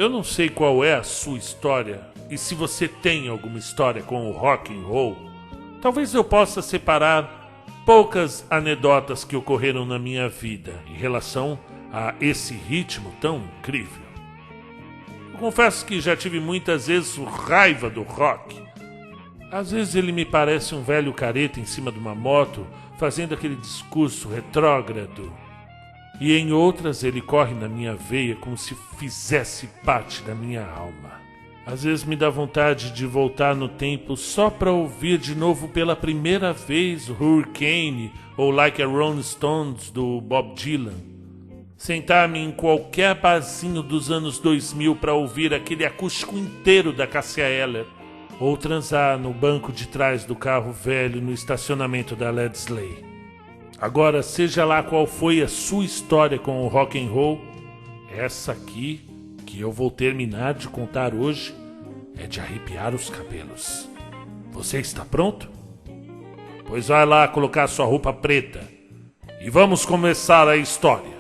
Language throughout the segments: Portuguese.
Eu não sei qual é a sua história e se você tem alguma história com o rock and roll. Talvez eu possa separar poucas anedotas que ocorreram na minha vida em relação a esse ritmo tão incrível. Eu confesso que já tive muitas vezes raiva do rock. Às vezes ele me parece um velho careta em cima de uma moto, fazendo aquele discurso retrógrado. E em outras ele corre na minha veia como se fizesse parte da minha alma. Às vezes me dá vontade de voltar no tempo só para ouvir de novo pela primeira vez Hurricane ou Like a Rolling Stones do Bob Dylan. Sentar-me em qualquer barzinho dos anos 2000 para ouvir aquele acústico inteiro da Cássia Eller. Ou transar no banco de trás do carro velho no estacionamento da Ledsley. Agora, seja lá qual foi a sua história com o rock and roll, essa aqui, que eu vou terminar de contar hoje, é de arrepiar os cabelos. Você está pronto? Pois vai lá colocar sua roupa preta e vamos começar a história.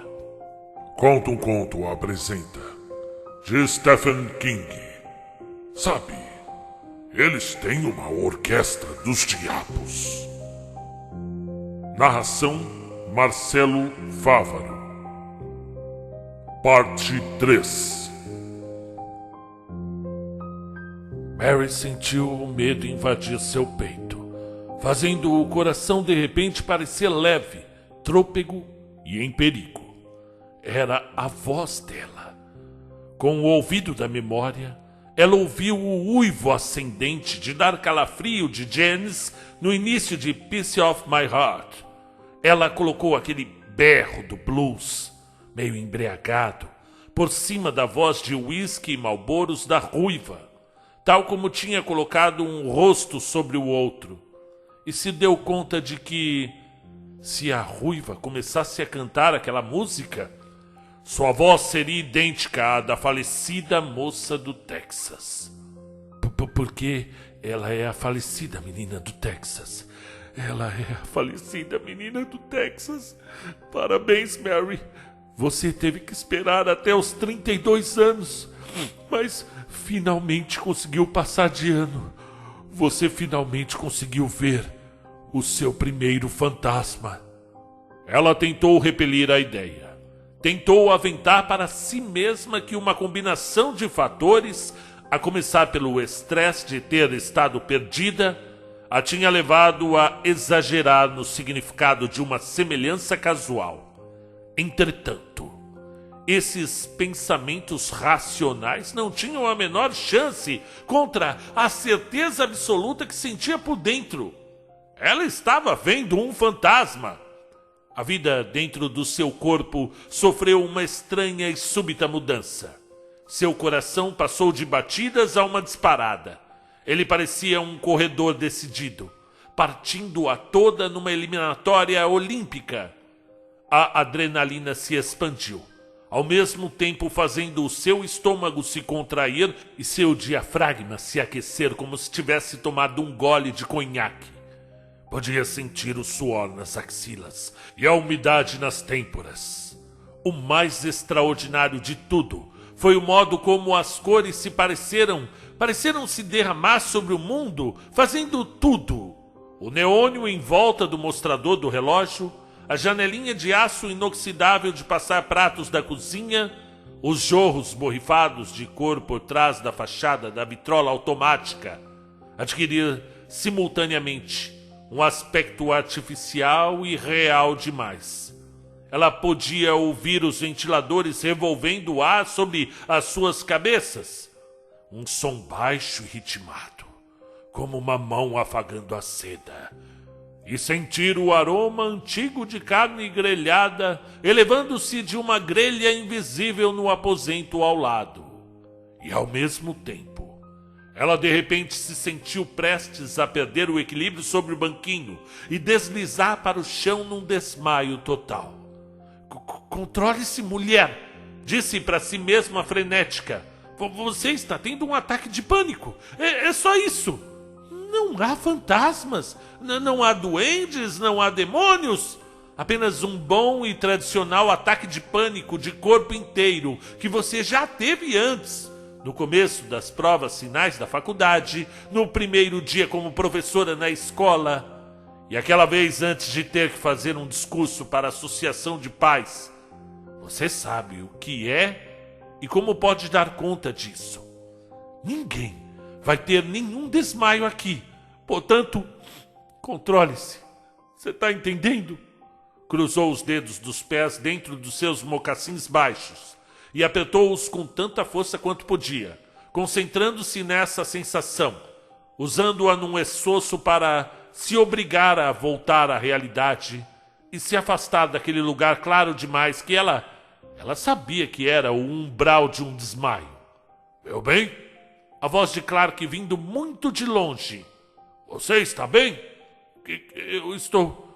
Conta um Conto apresenta de Stephen King. Sabe, eles têm uma orquestra dos diabos. Narração Marcelo Fávaro. Parte 3. Mary sentiu o medo invadir seu peito, fazendo o coração de repente parecer leve, trôpego e em perigo. Era a voz dela. Com o ouvido da memória, ela ouviu o uivo ascendente de dar calafrio de Janis no início de Piece of My Heart. Ela colocou aquele berro do blues, meio embriagado, por cima da voz de whisky e malboros da ruiva, tal como tinha colocado um rosto sobre o outro, e se deu conta de que, se a ruiva começasse a cantar aquela música, sua voz seria idêntica à da falecida moça do Texas. Porque ela é a falecida menina do Texas. Ela é a falecida menina do Texas. Parabéns, Mary. Você teve que esperar até os 32 anos. Mas finalmente conseguiu passar de ano. Você finalmente conseguiu ver o seu primeiro fantasma. Ela tentou repelir a ideia. Tentou aventar para si mesma que uma combinação de fatores, a começar pelo estresse de ter estado perdida, a tinha levado a exagerar no significado de uma semelhança casual. Entretanto, esses pensamentos racionais não tinham a menor chance contra a certeza absoluta que sentia por dentro. Ela estava vendo um fantasma. A vida dentro do seu corpo sofreu uma estranha e súbita mudança. Seu coração passou de batidas a uma disparada. Ele parecia um corredor decidido, partindo a toda numa eliminatória olímpica. A adrenalina se expandiu, ao mesmo tempo fazendo o seu estômago se contrair e seu diafragma se aquecer como se tivesse tomado um gole de conhaque. Podia sentir o suor nas axilas e a umidade nas têmporas. O mais extraordinário de tudo foi o modo como as cores se pareceram se derramar sobre o mundo, fazendo tudo. O neônio em volta do mostrador do relógio, a janelinha de aço inoxidável de passar pratos da cozinha, os jorros borrifados de cor por trás da fachada da vitrola automática, adquirir simultaneamente um aspecto artificial e real demais. Ela podia ouvir os ventiladores revolvendo o ar sobre as suas cabeças. Um som baixo e ritmado, como uma mão afagando a seda. E sentir o aroma antigo de carne grelhada elevando-se de uma grelha invisível no aposento ao lado. E ao mesmo tempo, ela de repente se sentiu prestes a perder o equilíbrio sobre o banquinho e deslizar para o chão num desmaio total. Controle-se, mulher, disse para si mesma frenética. Você está tendo um ataque de pânico. É só isso. Não há fantasmas, não há duendes, não há demônios. Apenas um bom e tradicional ataque de pânico de corpo inteiro que você já teve antes, no começo das provas finais da faculdade, no primeiro dia como professora na escola, e aquela vez antes de ter que fazer um discurso para a associação de pais. Você sabe o que é e como pode dar conta disso. Ninguém vai ter nenhum desmaio aqui, portanto, controle-se. Você está entendendo? Cruzou os dedos dos pés dentro dos seus mocassins baixos e apertou-os com tanta força quanto podia, concentrando-se nessa sensação, usando-a num esforço para se obrigar a voltar à realidade e se afastar daquele lugar claro demais que ela sabia que era o umbral de um desmaio. Meu bem? A voz de Clark vindo muito de longe. Você está bem? Eu estou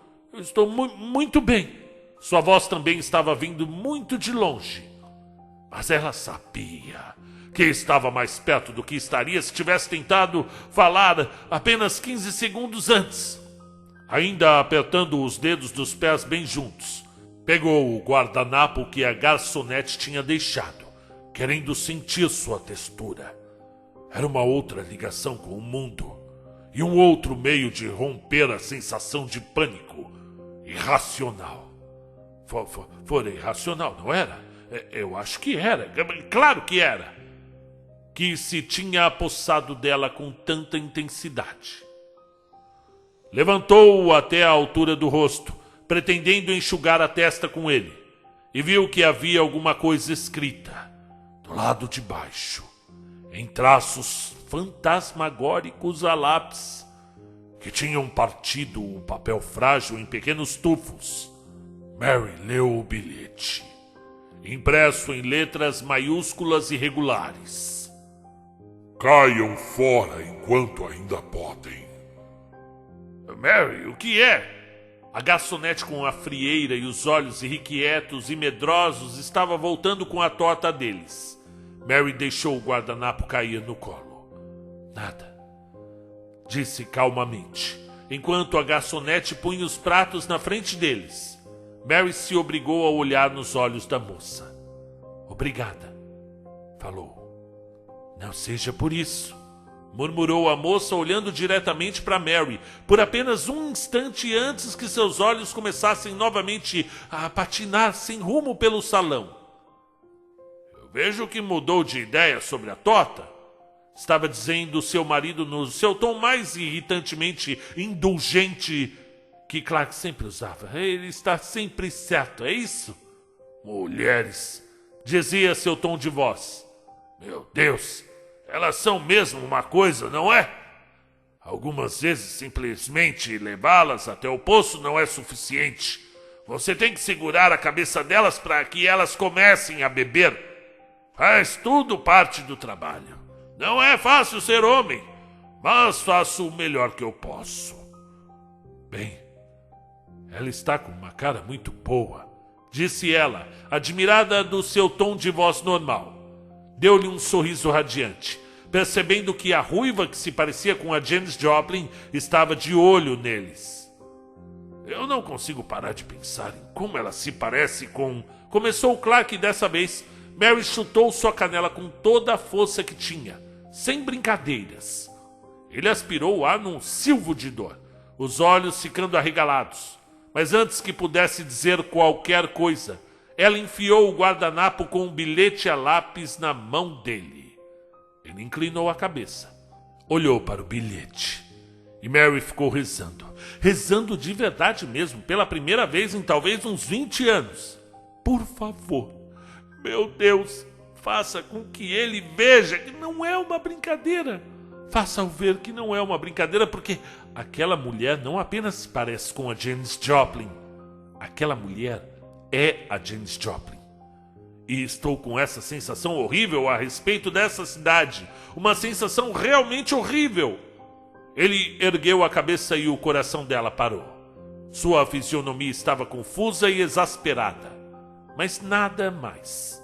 muito bem. Sua voz também estava vindo muito de longe. Mas ela sabia que estava mais perto do que estaria se tivesse tentado falar apenas 15 segundos antes. Ainda apertando os dedos dos pés bem juntos, pegou o guardanapo que a garçonete tinha deixado, querendo sentir sua textura. Era uma outra ligação com o mundo e um outro meio de romper a sensação de pânico irracional. Fora irracional, não era? Eu acho que era. Claro que era. Que se tinha apossado dela com tanta intensidade. Levantou-o até a altura do rosto, pretendendo enxugar a testa com ele, e viu que havia alguma coisa escrita, do lado de baixo, em traços fantasmagóricos a lápis, que tinham partido o papel frágil em pequenos tufos. Mary leu o bilhete, impresso em letras maiúsculas e regulares. Caiam fora enquanto ainda podem. Mary, o que é? A garçonete com a frieira e os olhos irrequietos e medrosos estava voltando com a torta deles. Mary deixou o guardanapo cair no colo. Nada, disse calmamente, enquanto a garçonete punha os pratos na frente deles. Mary se obrigou a olhar nos olhos da moça. Obrigada, falou. Não seja por isso, murmurou a moça olhando diretamente para Mary, por apenas um instante antes que seus olhos começassem novamente a patinar sem rumo pelo salão. Eu vejo que mudou de ideia sobre a torta, estava dizendo seu marido no seu tom mais irritantemente indulgente que Clark sempre usava. Ele está sempre certo, é isso? Mulheres, dizia seu tom de voz. Meu Deus, elas são mesmo uma coisa, não é? Algumas vezes simplesmente levá-las até o poço não é suficiente. Você tem que segurar a cabeça delas para que elas comecem a beber. Faz tudo parte do trabalho. Não é fácil ser homem, mas faço o melhor que eu posso. Bem, ela está com uma cara muito boa, disse ela, admirada do seu tom de voz normal. Deu-lhe um sorriso radiante, percebendo que a ruiva que se parecia com a Janis Joplin estava de olho neles. Eu não consigo parar de pensar em como ela se parece com... Começou Clark dessa vez. Mary chutou sua canela com toda a força que tinha, sem brincadeiras. Ele aspirou o ar num silvo de dor, os olhos ficando arregalados. Mas antes que pudesse dizer qualquer coisa, ela enfiou o guardanapo com um bilhete a lápis na mão dele. Ele inclinou a cabeça, olhou para o bilhete. E Mary ficou rezando. Rezando de verdade mesmo, pela primeira vez em talvez uns 20 anos. Por favor, meu Deus, faça com que ele veja que não é uma brincadeira. Faça-o ver que não é uma brincadeira, porque aquela mulher não apenas se parece com a Janis Joplin. Aquela mulher é a Janis Joplin. E estou com essa sensação horrível a respeito dessa cidade. Uma sensação realmente horrível. Ele ergueu a cabeça e o coração dela parou. Sua fisionomia estava confusa e exasperada, mas nada mais.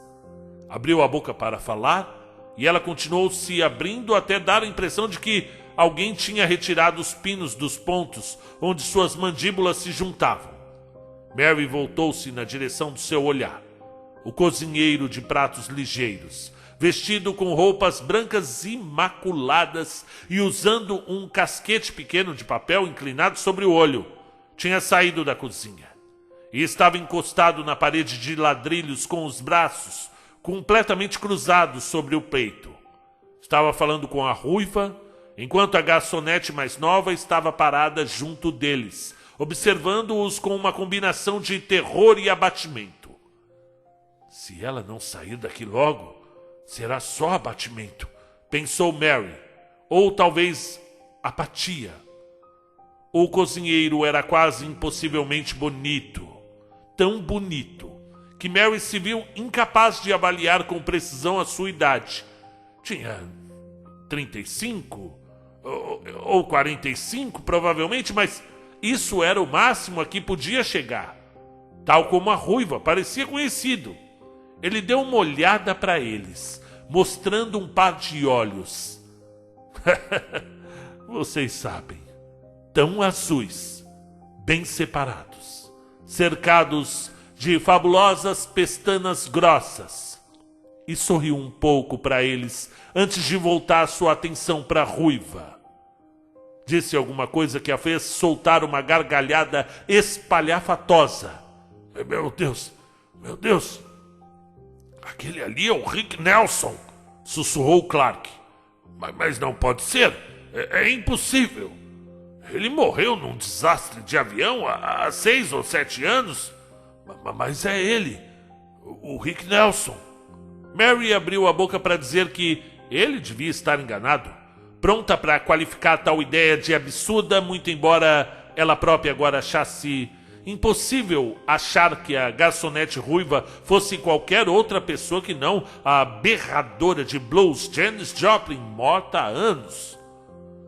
Abriu a boca para falar e ela continuou se abrindo até dar a impressão de que alguém tinha retirado os pinos dos pontos onde suas mandíbulas se juntavam. Mary voltou-se na direção do seu olhar. O cozinheiro de pratos ligeiros, vestido com roupas brancas imaculadas e usando um casquete pequeno de papel inclinado sobre o olho, tinha saído da cozinha e estava encostado na parede de ladrilhos com os braços completamente cruzados sobre o peito. Estava falando com a ruiva, enquanto a garçonete mais nova estava parada junto deles, observando-os com uma combinação de terror e abatimento. Se ela não sair daqui logo, será só abatimento, pensou Mary, ou talvez apatia. O cozinheiro era quase impossivelmente bonito, tão bonito, que Mary se viu incapaz de avaliar com precisão a sua idade. Tinha 35 ou 45, provavelmente, mas isso era o máximo a que podia chegar. Tal como a ruiva, parecia conhecido. Ele deu uma olhada para eles, mostrando um par de olhos. Vocês sabem, tão azuis, bem separados, cercados de fabulosas pestanas grossas. E sorriu um pouco para eles antes de voltar sua atenção para a ruiva. Disse alguma coisa que a fez soltar uma gargalhada espalhafatosa. Meu Deus, meu Deus! Aquele ali é o Rick Nelson, sussurrou Clark. Mas não pode ser, é impossível. Ele morreu num desastre de avião há 6 ou 7 anos. Mas é ele, o Rick Nelson. Mary abriu a boca para dizer que ele devia estar enganado, pronta para qualificar tal ideia de absurda, muito embora ela própria agora achasse impossível achar que a garçonete ruiva fosse qualquer outra pessoa que não a berradora de blues Janis Joplin, morta há anos.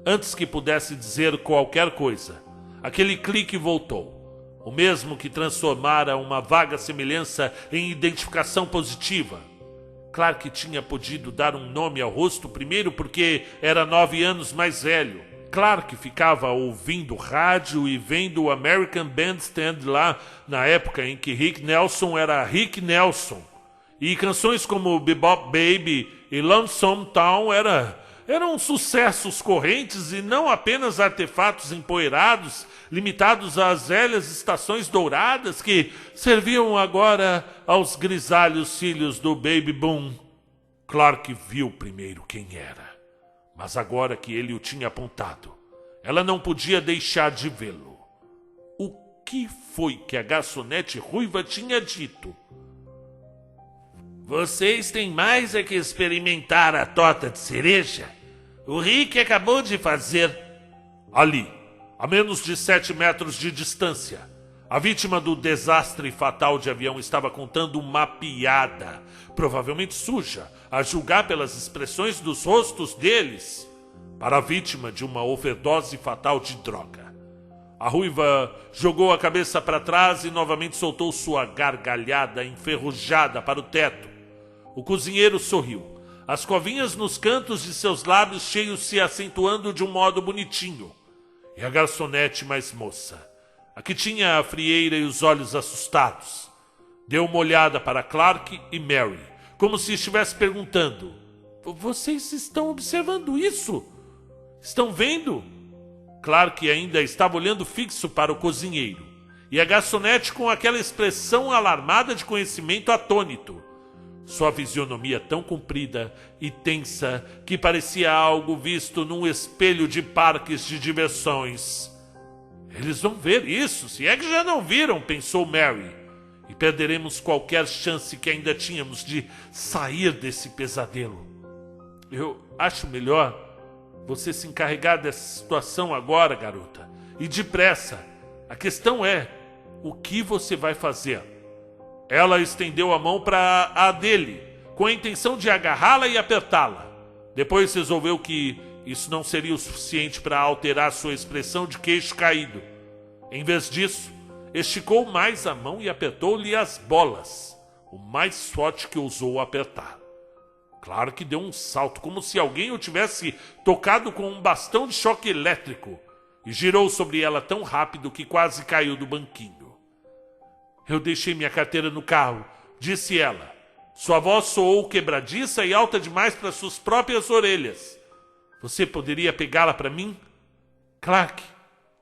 Antes que pudesse dizer qualquer coisa, aquele clique voltou, o mesmo que transformara uma vaga semelhança em identificação positiva. Clark tinha podido dar um nome ao rosto primeiro porque era 9 anos mais velho. Clark ficava ouvindo rádio e vendo o American Bandstand lá na época em que Rick Nelson era Rick Nelson. E canções como Bebop Baby e Lonesome Town eram sucessos correntes e não apenas artefatos empoeirados, limitados às velhas estações douradas que serviam agora aos grisalhos filhos do Baby Boom. Clark viu primeiro quem era. Mas agora que ele o tinha apontado, ela não podia deixar de vê-lo. O que foi que a garçonete ruiva tinha dito? Vocês têm mais é que experimentar a torta de cereja. O Rick acabou de fazer. Ali, a menos de 7 metros de distância, a vítima do desastre fatal de avião estava contando uma piada, provavelmente suja, a julgar pelas expressões dos rostos deles, para a vítima de uma overdose fatal de droga. A ruiva jogou a cabeça para trás e novamente soltou sua gargalhada enferrujada para o teto. O cozinheiro sorriu, as covinhas nos cantos de seus lábios cheios se acentuando de um modo bonitinho. E a garçonete mais moça, a que tinha a frieira e os olhos assustados, deu uma olhada para Clark e Mary, como se estivesse perguntando: vocês estão observando isso? Estão vendo? Clark ainda estava olhando fixo para o cozinheiro, e a garçonete com aquela expressão alarmada de conhecimento atônito. Sua fisionomia tão comprida e tensa que parecia algo visto num espelho de parques de diversões. Eles vão ver isso, se é que já não viram, pensou Mary, e perderemos qualquer chance que ainda tínhamos de sair desse pesadelo. Eu acho melhor você se encarregar dessa situação agora, garota, e depressa. A questão é, o que você vai fazer? Ela estendeu a mão para a dele, com a intenção de agarrá-la e apertá-la. Depois resolveu que isso não seria o suficiente para alterar sua expressão de queixo caído. Em vez disso, esticou mais a mão e apertou-lhe as bolas, o mais forte que ousou apertar. Claro que deu um salto, como se alguém o tivesse tocado com um bastão de choque elétrico, e girou sobre ela tão rápido que quase caiu do banquinho. Eu deixei minha carteira no carro, disse ela. Sua voz soou quebradiça e alta demais para suas próprias orelhas. Você poderia pegá-la para mim? Clark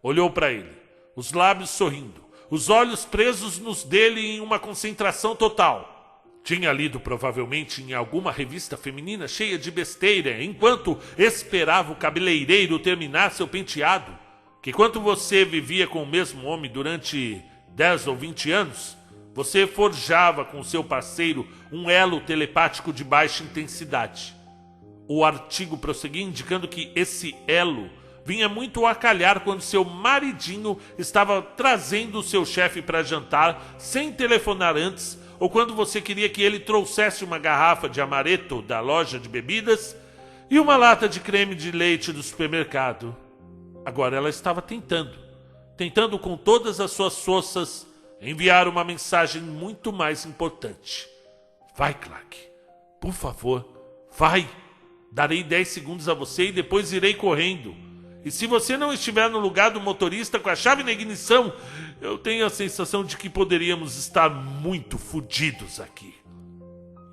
olhou para ele, os lábios sorrindo, os olhos presos nos dele em uma concentração total. Tinha lido provavelmente em alguma revista feminina cheia de besteira, enquanto esperava o cabeleireiro terminar seu penteado, que quando você vivia com o mesmo homem durante 10 ou 20 anos, você forjava com seu parceiro um elo telepático de baixa intensidade. O artigo prosseguia indicando que esse elo vinha muito a calhar quando seu maridinho estava trazendo o seu chefe para jantar sem telefonar antes, ou quando você queria que ele trouxesse uma garrafa de amaretto da loja de bebidas e uma lata de creme de leite do supermercado. Agora ela estava tentando com todas as suas forças enviar uma mensagem muito mais importante. Vai, Clark. Por favor, vai. Darei 10 segundos a você e depois irei correndo. E se você não estiver no lugar do motorista com a chave na ignição, eu tenho a sensação de que poderíamos estar muito fodidos aqui.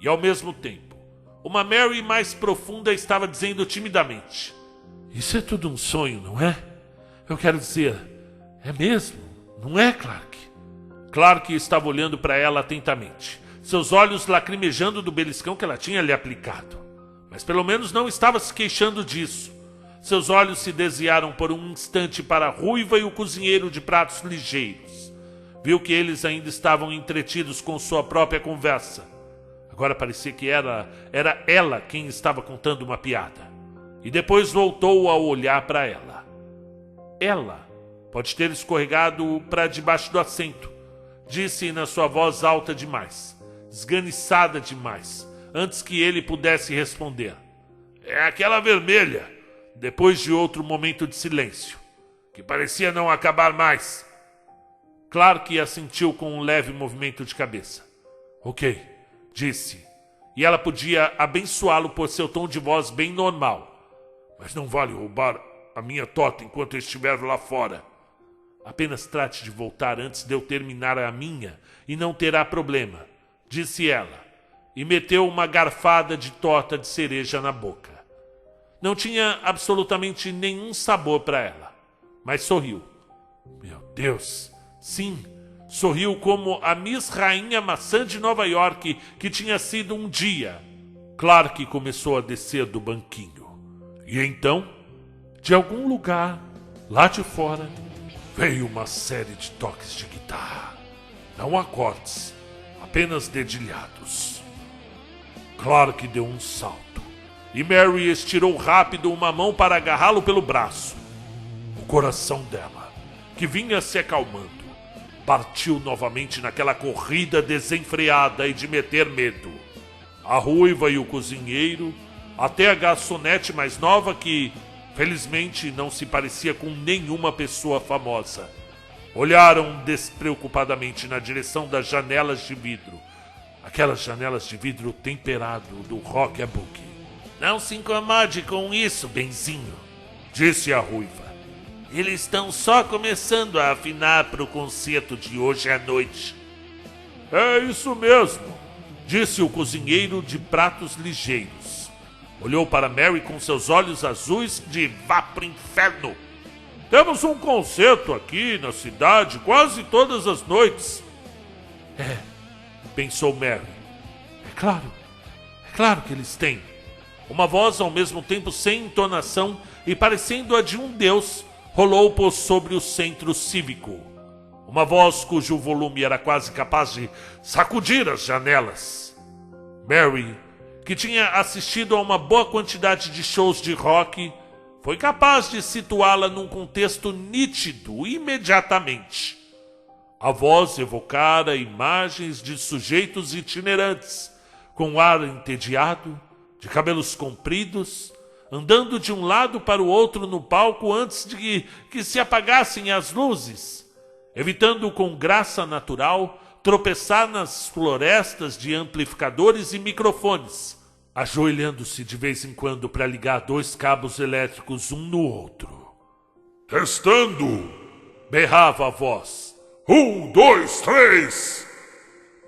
E ao mesmo tempo, uma Mary mais profunda estava dizendo timidamente: isso é tudo um sonho, não é? Eu quero dizer, é mesmo, não é, Clark? Clark estava olhando para ela atentamente, seus olhos lacrimejando do beliscão que ela tinha lhe aplicado. Mas pelo menos não estava se queixando disso. Seus olhos se desviaram por um instante para a ruiva e o cozinheiro de pratos ligeiros. Viu que eles ainda estavam entretidos com sua própria conversa. Agora parecia que era ela quem estava contando uma piada. E depois voltou a olhar para ela. Ela pode ter escorregado para debaixo do assento, disse na sua voz alta demais, esganiçada demais, antes que ele pudesse responder. É aquela vermelha. Depois de outro momento de silêncio, que parecia não acabar mais. Clark assentiu com um leve movimento de cabeça. Ok, disse, e ela podia abençoá-lo por seu tom de voz bem normal. Mas não vale roubar a minha tota enquanto eu estiver lá fora. Apenas trate de voltar antes de eu terminar a minha e não terá problema, disse ela, e meteu uma garfada de torta de cereja na boca. Não tinha absolutamente nenhum sabor para ela, mas sorriu. Meu Deus, sim, sorriu como a Miss Rainha Maçã de Nova York que tinha sido um dia. Clark começou a descer do banquinho. E então, de algum lugar, lá de fora, veio uma série de toques de guitarra. Não acordes, apenas dedilhados. Clark deu um salto. E Mary estirou rápido uma mão para agarrá-lo pelo braço. O coração dela, que vinha se acalmando, partiu novamente naquela corrida desenfreada e de meter medo. A ruiva e o cozinheiro, até a garçonete mais nova que, felizmente, não se parecia com nenhuma pessoa famosa, olharam despreocupadamente na direção das janelas de vidro. Aquelas janelas de vidro temperado do Rock-a-Boogie. Não se incomode com isso, benzinho, disse a ruiva. Eles estão só começando a afinar para o concerto de hoje à noite. É isso mesmo, disse o cozinheiro de pratos ligeiros. Olhou para Mary com seus olhos azuis de vá pro inferno. Temos um concerto aqui na cidade quase todas as noites. Pensou Mary. É claro que eles têm. Uma voz ao mesmo tempo sem entonação e parecendo a de um deus rolou por sobre o centro cívico. Uma voz cujo volume era quase capaz de sacudir as janelas. Mary, que tinha assistido a uma boa quantidade de shows de rock, foi capaz de situá-la num contexto nítido imediatamente. A voz evocara imagens de sujeitos itinerantes, com ar entediado, de cabelos compridos, andando de um lado para o outro no palco antes de que se apagassem as luzes, evitando com graça natural tropeçar nas florestas de amplificadores e microfones, ajoelhando-se de vez em quando para ligar 2 cabos elétricos um no outro. Testando! Berrava a voz. 1, 2, 3.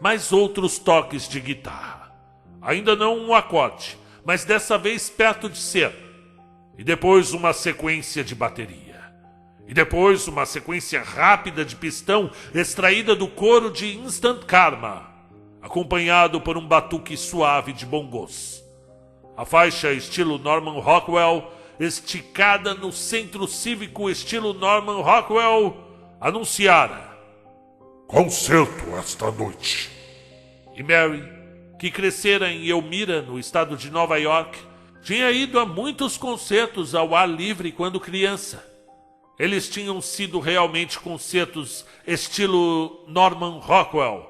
Mais outros toques de guitarra. Ainda não um acorde, mas dessa vez perto de ser. E depois uma sequência de bateria. E depois uma sequência rápida de pistão extraída do coro de Instant Karma, acompanhado por um batuque suave de bongos. A faixa estilo Norman Rockwell, esticada no centro cívico estilo Norman Rockwell, anunciara: concerto esta noite. E Mary, que crescera em Elmira, no estado de Nova York, tinha ido a muitos concertos ao ar livre quando criança. Eles tinham sido realmente concertos estilo Norman Rockwell,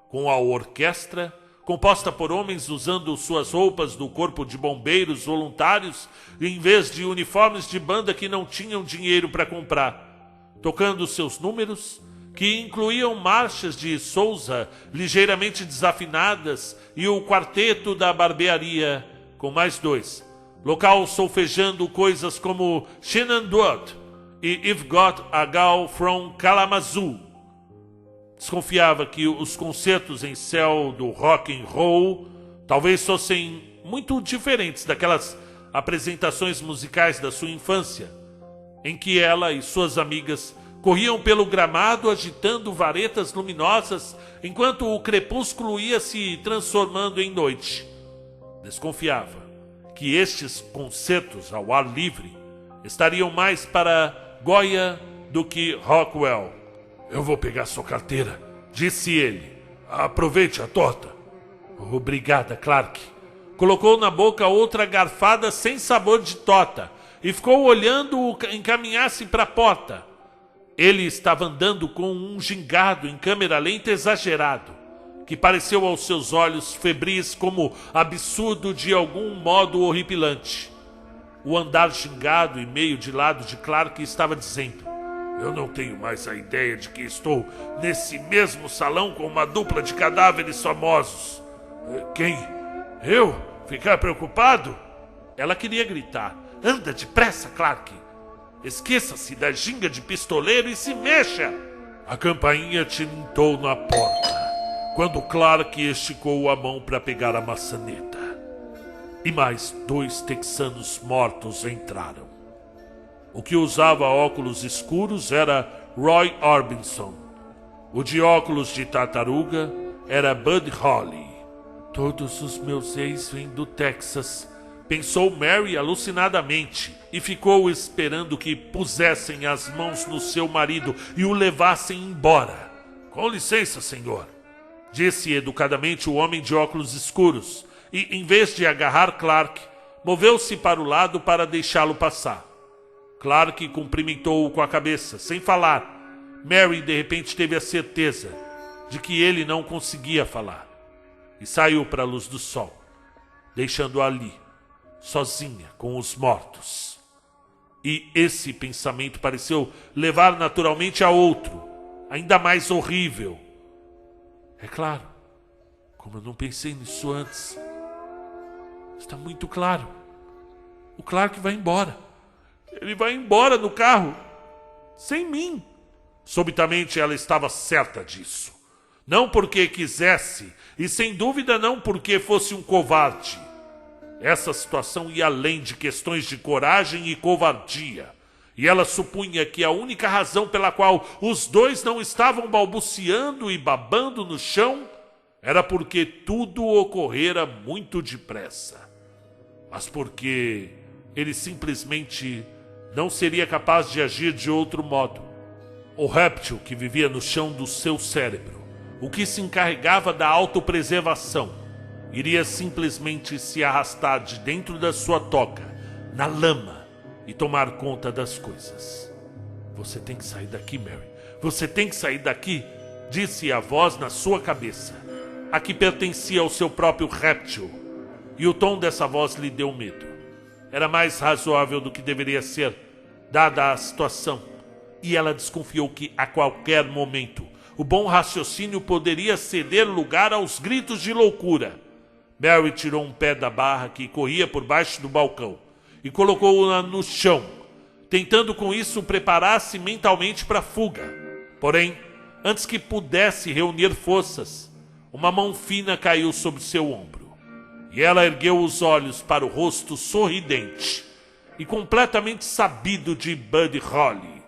com a orquestra, composta por homens usando suas roupas do corpo de bombeiros voluntários, em vez de uniformes de banda que não tinham dinheiro para comprar, tocando seus números, que incluíam marchas de Sousa ligeiramente desafinadas e o quarteto da barbearia, com mais 2, local solfejando coisas como Shenandoah e You've Got a Gal from Kalamazoo. Desconfiava que os concertos em céu do rock and roll talvez fossem muito diferentes daquelas apresentações musicais da sua infância, em que ela e suas amigas corriam pelo gramado agitando varetas luminosas enquanto o crepúsculo ia se transformando em noite. Desconfiava que estes concertos ao ar livre estariam mais para Goya do que Rockwell. Eu vou pegar sua carteira, disse ele. Aproveite a torta. Obrigada, Clark. Colocou na boca outra garfada sem sabor de torta e ficou olhando-o encaminhar-se para a porta. Ele estava andando com um gingado em câmera lenta exagerado, que pareceu aos seus olhos febris como absurdo de algum modo horripilante. O andar gingado e meio de lado de Clark estava dizendo: eu não tenho mais a ideia de que estou nesse mesmo salão com uma dupla de cadáveres famosos. Quem? Eu? Ficar preocupado? Ela queria gritar: anda depressa, Clark! Esqueça-se da ginga de pistoleiro e se mexa! A campainha tilintou na porta, quando Clark esticou a mão para pegar a maçaneta. E mais 2 texanos mortos entraram. O que usava óculos escuros era Roy Orbison. O de óculos de tartaruga era Bud Holly. Todos os meus ex vêm do Texas, pensou Mary alucinadamente, e ficou esperando que pusessem as mãos no seu marido e o levassem embora. Com licença, senhor, disse educadamente o homem de óculos escuros, e, em vez de agarrar Clark, moveu-se para o lado para deixá-lo passar. Clark cumprimentou-o com a cabeça, sem falar. Mary, de repente, teve a certeza de que ele não conseguia falar, e saiu para a luz do sol, deixando-a ali, sozinha com os mortos. E esse pensamento pareceu levar naturalmente a outro, ainda mais horrível. É claro, como eu não pensei nisso antes. Está muito claro. O Clark vai embora. Ele vai embora no carro, sem mim. Subitamente ela estava certa disso. Não porque quisesse, e sem dúvida não porque fosse um covarde. Essa situação ia além de questões de coragem e covardia. E ela supunha que a única razão pela qual os 2 não estavam balbuciando e babando no chão era porque tudo ocorrera muito depressa. Mas porque ele simplesmente não seria capaz de agir de outro modo. O réptil que vivia no chão do seu cérebro, o que se encarregava da autopreservação, iria simplesmente se arrastar de dentro da sua toca, na lama, e tomar conta das coisas. Você tem que sair daqui, Mary. Você tem que sair daqui, disse a voz na sua cabeça, a que pertencia ao seu próprio réptil. E o tom dessa voz lhe deu medo. Era mais razoável do que deveria ser, dada a situação, e ela desconfiou que, a qualquer momento, o bom raciocínio poderia ceder lugar aos gritos de loucura. Mary tirou um pé da barra que corria por baixo do balcão e colocou-o no chão, tentando com isso preparar-se mentalmente para a fuga. Porém, antes que pudesse reunir forças, uma mão fina caiu sobre seu ombro, e ela ergueu os olhos para o rosto sorridente e completamente sabido de Buddy Holly.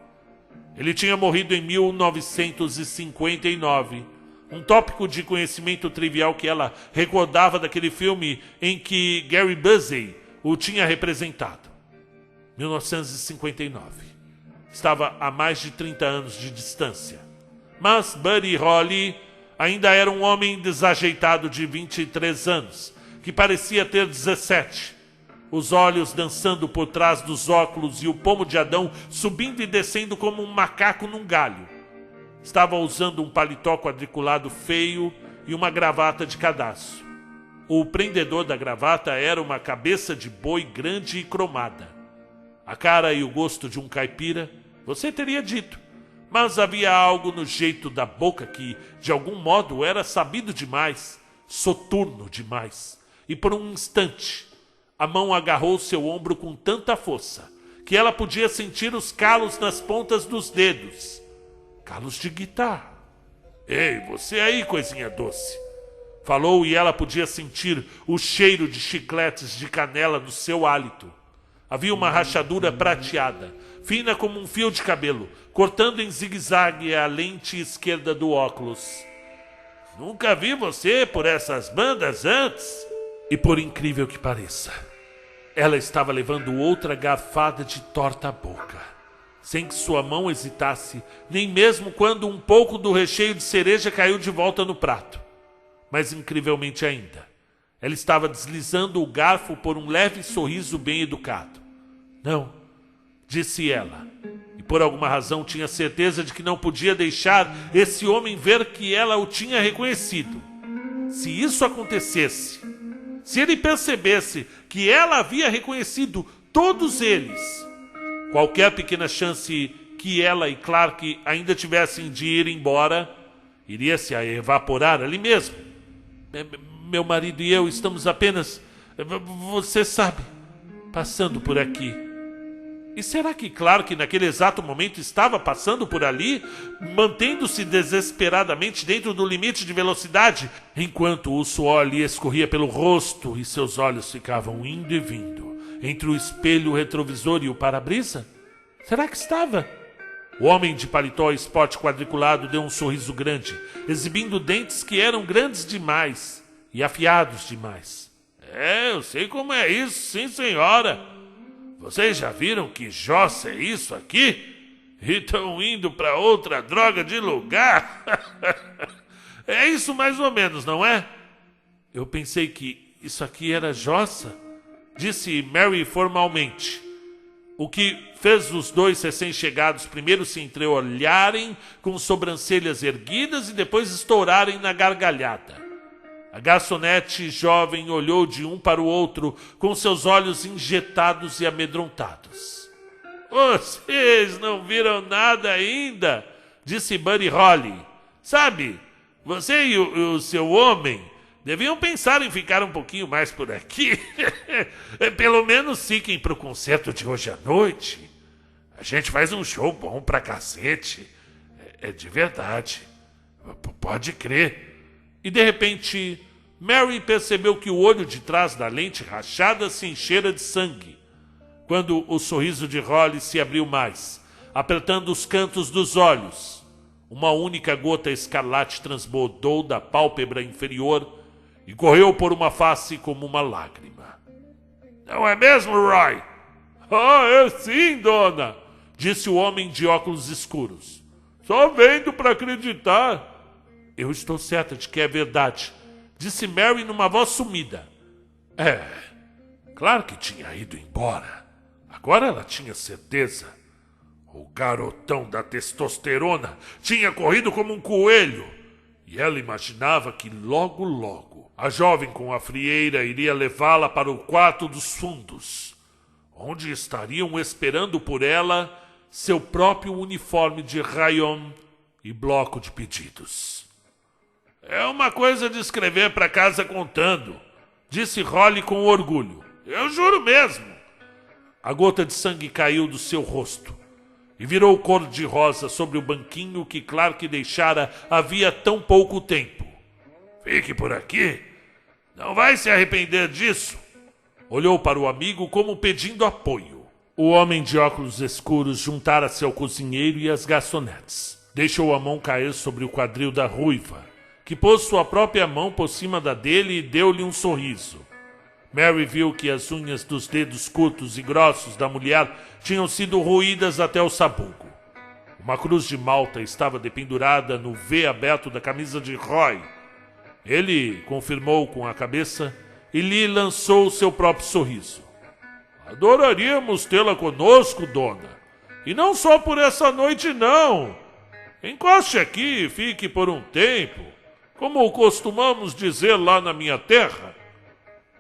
Ele tinha morrido em 1959, um tópico de conhecimento trivial que ela recordava daquele filme em que Gary Busey o tinha representado. 1959. Estava a mais de 30 anos de distância. Mas Buddy Holly ainda era um homem desajeitado de 23 anos, que parecia ter 17. Os olhos dançando por trás dos óculos e o pomo de Adão subindo e descendo como um macaco num galho. Estava usando um paletó quadriculado feio e uma gravata de cadastro. O prendedor da gravata era uma cabeça de boi grande e cromada. A cara e o gosto de um caipira, você teria dito, mas havia algo no jeito da boca que, de algum modo, era sabido demais, soturno demais. E por um instante, a mão agarrou seu ombro com tanta força que ela podia sentir os calos nas pontas dos dedos. Calos de guitarra. Ei, você aí, coisinha doce. Falou e ela podia sentir o cheiro de chicletes de canela no seu hálito. Havia uma rachadura prateada, fina como um fio de cabelo, cortando em zigue-zague a lente esquerda do óculos. Nunca vi você por essas bandas antes. E por incrível que pareça, ela estava levando outra garfada de torta à boca, sem que sua mão hesitasse, nem mesmo quando um pouco do recheio de cereja caiu de volta no prato. Mas incrivelmente ainda, ela estava deslizando o garfo por um leve sorriso bem educado. Não, disse ela, e por alguma razão tinha certeza de que não podia deixar esse homem ver que ela o tinha reconhecido. Se isso acontecesse, se ele percebesse que ela havia reconhecido todos eles, qualquer pequena chance que ela e Clark ainda tivessem de ir embora, iria se evaporar ali mesmo. Meu marido e eu estamos apenas, você sabe, passando por aqui. E será que Clark naquele exato momento estava passando por ali, mantendo-se desesperadamente dentro do limite de velocidade, enquanto o suor lhe escorria pelo rosto e seus olhos ficavam indo e vindo entre o espelho retrovisor e o para-brisa? Será que estava? O homem de paletó esporte quadriculado deu um sorriso grande, exibindo dentes que eram grandes demais e afiados demais. Eu sei como é isso, sim senhora. Vocês já viram que jossa é isso aqui? E estão indo para outra droga de lugar? É isso mais ou menos, não é? Eu pensei que isso aqui era jossa, disse Mary formalmente. O que fez os dois recém-chegados primeiro se entreolharem com sobrancelhas erguidas e depois estourarem na gargalhada. A garçonete jovem olhou de um para o outro com seus olhos injetados e amedrontados. Vocês não viram nada ainda? Disse Buddy Holly. Sabe, você e o seu homem deviam pensar em ficar um pouquinho mais por aqui. Pelo menos fiquem pro concerto de hoje à noite. A gente faz um show bom pra cacete. É de verdade. Pode crer. E de repente, Mary percebeu que o olho de trás da lente rachada se enchera de sangue, quando o sorriso de Holly se abriu mais, apertando os cantos dos olhos. Uma única gota escarlate transbordou da pálpebra inferior e correu por uma face como uma lágrima. Não é mesmo, Roy? É sim, dona, disse o homem de óculos escuros. Só vendo para acreditar. Eu estou certa de que é verdade, disse Mary numa voz sumida. Claro que tinha ido embora. Agora ela tinha certeza. O garotão da testosterona tinha corrido como um coelho. E ela imaginava que logo, logo, a jovem com a frieira iria levá-la para o quarto dos fundos, onde estariam esperando por ela seu próprio uniforme de rayon e bloco de pedidos. É uma coisa de escrever para casa contando, disse Holly com orgulho. Eu juro mesmo. A gota de sangue caiu do seu rosto e virou cor-de-rosa sobre o banquinho que Clark deixara havia tão pouco tempo. Fique por aqui. Não vai se arrepender disso. Olhou para o amigo como pedindo apoio. O homem de óculos escuros juntara-se ao cozinheiro e às garçonetes. Deixou a mão cair sobre o quadril da ruiva, que pôs sua própria mão por cima da dele e deu-lhe um sorriso. Mary viu que as unhas dos dedos curtos e grossos da mulher tinham sido roídas até o sabugo. Uma cruz de malta estava dependurada no V aberto da camisa de Roy. Ele confirmou com a cabeça e lhe lançou seu próprio sorriso. Adoraríamos tê-la conosco, dona. E não só por essa noite, não. Encoste aqui e fique por um tempo, como costumamos dizer lá na minha terra.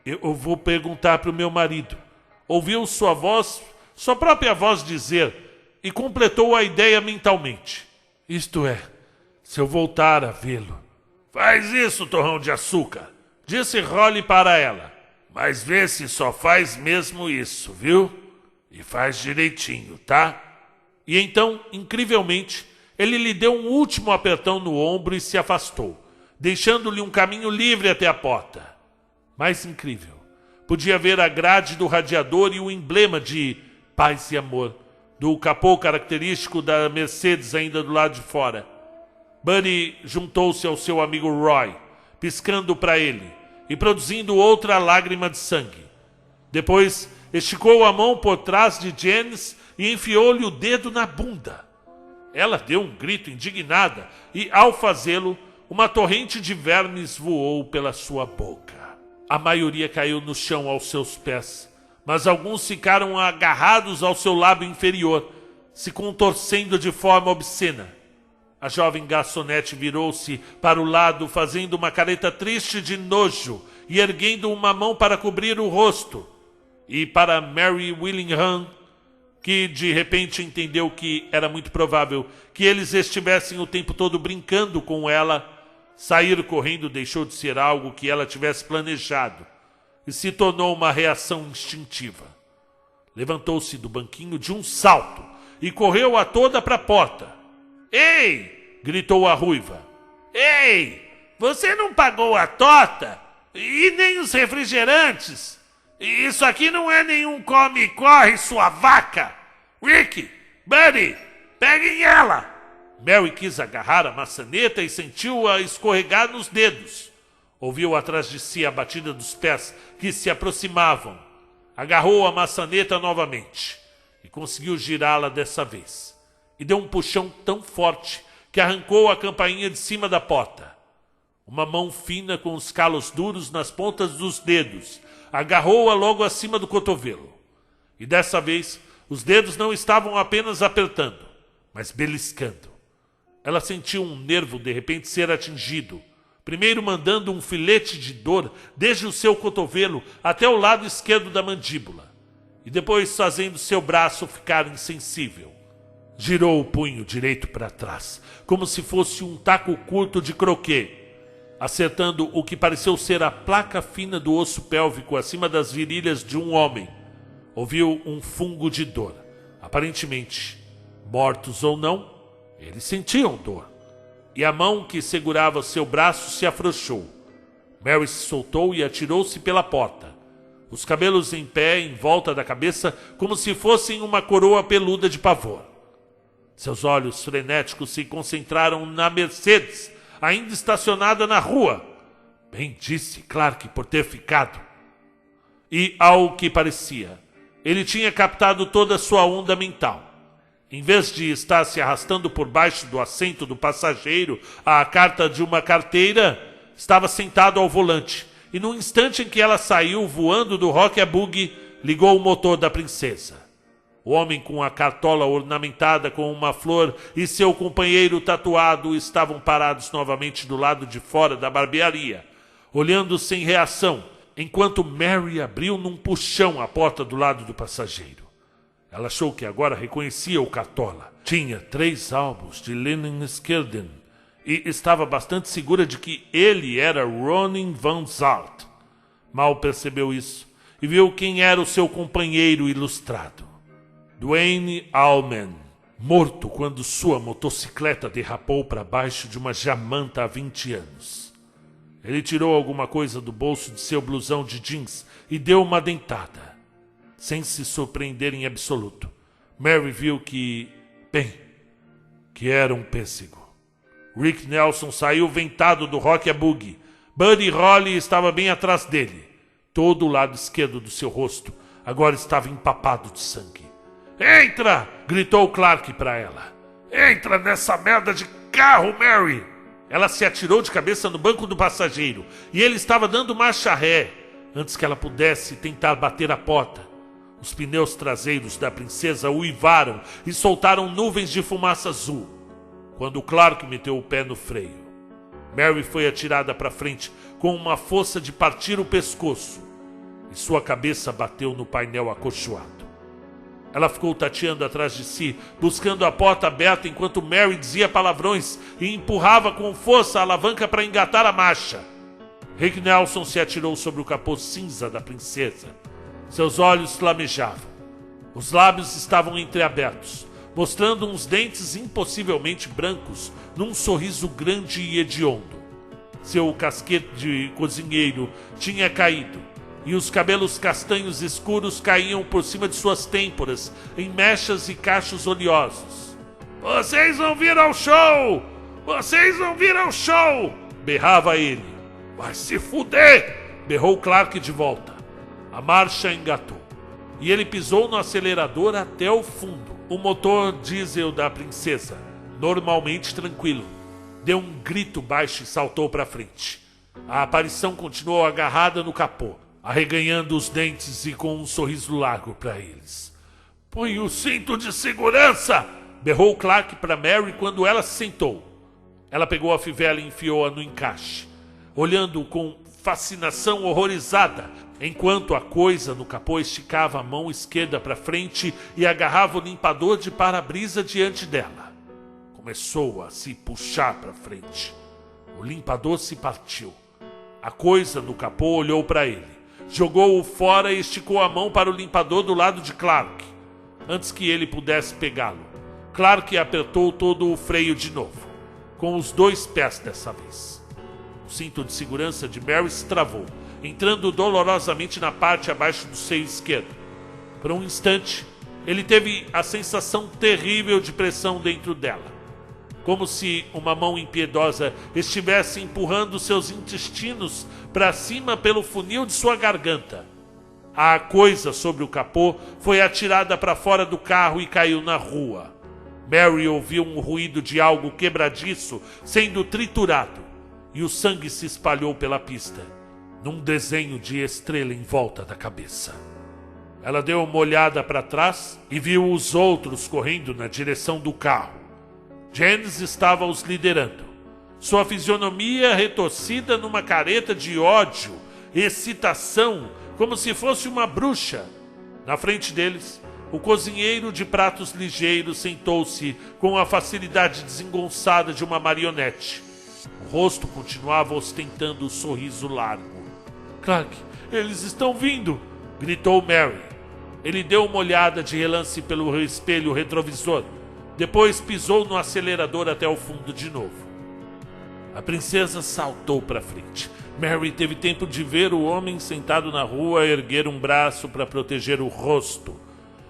Eu vou perguntar para o meu marido. Ouviu sua própria voz dizer, e completou a ideia mentalmente. Isto é, se eu voltar a vê-lo. Faz isso, torrão de açúcar, disse Rolly para ela. Mas vê se só faz mesmo isso, viu? E faz direitinho, tá? E então, incrivelmente, ele lhe deu um último apertão no ombro e se afastou, deixando-lhe um caminho livre até a porta. Mais incrível, podia ver a grade do radiador e o emblema de paz e amor do capô característico da Mercedes ainda do lado de fora. Buddy juntou-se ao seu amigo Roy, piscando para ele e produzindo outra lágrima de sangue. Depois, esticou a mão por trás de Janice e enfiou-lhe o dedo na bunda. Ela deu um grito indignada e, ao fazê-lo, uma torrente de vermes voou pela sua boca. A maioria caiu no chão aos seus pés, mas alguns ficaram agarrados ao seu lábio inferior, se contorcendo de forma obscena. A jovem garçonete virou-se para o lado, fazendo uma careta triste de nojo e erguendo uma mão para cobrir o rosto. E para Mary Willingham, que de repente entendeu que era muito provável que eles estivessem o tempo todo brincando com ela, sair correndo deixou de ser algo que ela tivesse planejado e se tornou uma reação instintiva. Levantou-se do banquinho de um salto e correu a toda para a porta. Ei! Gritou a ruiva. Ei! Você não pagou a torta? E nem os refrigerantes? Isso aqui não é nenhum come e corre, sua vaca! Rick! Buddy! Peguem ela! Mary quis agarrar a maçaneta e sentiu-a escorregar nos dedos. Ouviu atrás de si a batida dos pés que se aproximavam. Agarrou a maçaneta novamente e conseguiu girá-la dessa vez. E deu um puxão tão forte que arrancou a campainha de cima da porta. Uma mão fina com os calos duros nas pontas dos dedos agarrou-a logo acima do cotovelo. E dessa vez, os dedos não estavam apenas apertando, mas beliscando. Ela sentiu um nervo de repente ser atingido, primeiro mandando um filete de dor desde o seu cotovelo até o lado esquerdo da mandíbula, e depois fazendo seu braço ficar insensível. Girou o punho direito para trás, como se fosse um taco curto de croquet, acertando o que pareceu ser a placa fina do osso pélvico acima das virilhas de um homem. Ouviu um fungo de dor. Aparentemente, mortos ou não, eles sentiam dor. E a mão que segurava seu braço se afrouxou. Mary se soltou e atirou-se pela porta, os cabelos em pé em volta da cabeça como se fossem uma coroa peluda de pavor. Seus olhos frenéticos se concentraram na Mercedes, ainda estacionada na rua. Bem disse Clark por ter ficado. E, ao que parecia, ele tinha captado toda a sua onda mental. Em vez de estar se arrastando por baixo do assento do passageiro à carta de uma carteira, estava sentado ao volante. E no instante em que ela saiu voando do rock-a-boogie, ligou o motor da princesa. O homem com a cartola ornamentada com uma flor e seu companheiro tatuado estavam parados novamente do lado de fora da barbearia, olhando sem reação, enquanto Mary abriu num puxão a porta do lado do passageiro. Ela achou que agora reconhecia o cartola. Tinha 3 álbuns de Lenin Skerden e estava bastante segura de que ele era Ronin Van Zalt. Mal percebeu isso e viu quem era o seu companheiro ilustrado. Duane Allman, morto quando sua motocicleta derrapou para baixo de uma jamanta há 20 anos. Ele tirou alguma coisa do bolso de seu blusão de jeans e deu uma dentada. Sem se surpreender em absoluto, Mary viu que era um pêssego. Rick Nelson saiu ventado do Rock Boogie. Buddy Holly estava bem atrás dele. Todo o lado esquerdo do seu rosto agora estava empapado de sangue. Entra! Gritou Clark para ela. Entra nessa merda de carro, Mary! Ela se atirou de cabeça no banco do passageiro e ele estava dando marcha ré antes que ela pudesse tentar bater a porta. Os pneus traseiros da princesa uivaram e soltaram nuvens de fumaça azul quando Clark meteu o pé no freio. Mary foi atirada para frente com uma força de partir o pescoço e sua cabeça bateu no painel acolchoado. Ela ficou tateando atrás de si, buscando a porta aberta enquanto Mary dizia palavrões e empurrava com força a alavanca para engatar a marcha. Rick Nelson se atirou sobre o capô cinza da princesa. Seus olhos flamejavam. Os lábios estavam entreabertos, mostrando uns dentes impossivelmente brancos num sorriso grande e hediondo. Seu casquete de cozinheiro tinha caído e os cabelos castanhos escuros caíam por cima de suas têmporas em mechas e cachos oleosos. Vocês vão vir ao show! Vocês vão vir ao show! Berrava ele. Vai se fuder! Berrou Clark de volta. A marcha engatou e ele pisou no acelerador até o fundo. O motor diesel da princesa, normalmente tranquilo, deu um grito baixo e saltou para frente. A aparição continuou agarrada no capô, arreganhando os dentes e com um sorriso largo para eles. Põe o cinto de segurança! Berrou Clark para Mary quando ela se sentou. Ela pegou a fivela e enfiou-a no encaixe, olhando com fascinação horrorizada, enquanto a coisa no capô esticava a mão esquerda para frente e agarrava o limpador de para-brisa diante dela. Começou a se puxar para frente. O limpador se partiu. A coisa no capô olhou para ele, jogou-o fora e esticou a mão para o limpador do lado de Clark. Antes que ele pudesse pegá-lo, Clark apertou todo o freio de novo, com os 2 pés dessa vez. O cinto de segurança de Mary se travou, entrando dolorosamente na parte abaixo do seio esquerdo. Por um instante, ele teve a sensação terrível de pressão dentro dela, como se uma mão impiedosa estivesse empurrando seus intestinos para cima pelo funil de sua garganta. A coisa sobre o capô foi atirada para fora do carro e caiu na rua. Mary ouviu um ruído de algo quebradiço sendo triturado e o sangue se espalhou pela pista, num desenho de estrela em volta da cabeça. Ela deu uma olhada para trás e viu os outros correndo na direção do carro. Janice estava os liderando, sua fisionomia retorcida numa careta de ódio e excitação, como se fosse uma bruxa. Na frente deles, o cozinheiro de pratos ligeiros sentou-se com a facilidade desengonçada de uma marionete. O rosto continuava ostentando o sorriso largo. Clark, eles estão vindo! Gritou Mary. Ele deu uma olhada de relance pelo espelho retrovisor. Depois pisou no acelerador até o fundo de novo. A princesa saltou para frente. Mary teve tempo de ver o homem sentado na rua erguer um braço para proteger o rosto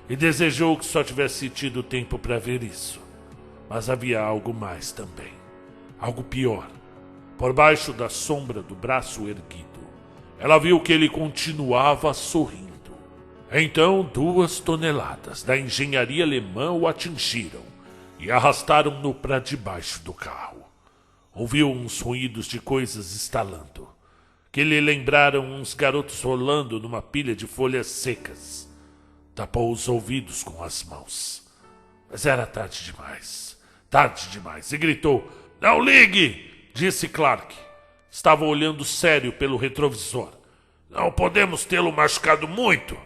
e desejou que só tivesse tido tempo para ver isso. Mas havia algo mais também. Algo pior. Por baixo da sombra do braço erguido, ela viu que ele continuava sorrindo. Então 2 toneladas da engenharia alemã o atingiram e arrastaram-no para debaixo do carro. Ouviu uns ruídos de coisas estalando, que lhe lembraram uns garotos rolando numa pilha de folhas secas. Tapou os ouvidos com as mãos. Mas era tarde demais, e gritou: "Não ligue!" disse Clark. Estava olhando sério pelo retrovisor. "Não podemos tê-lo machucado muito.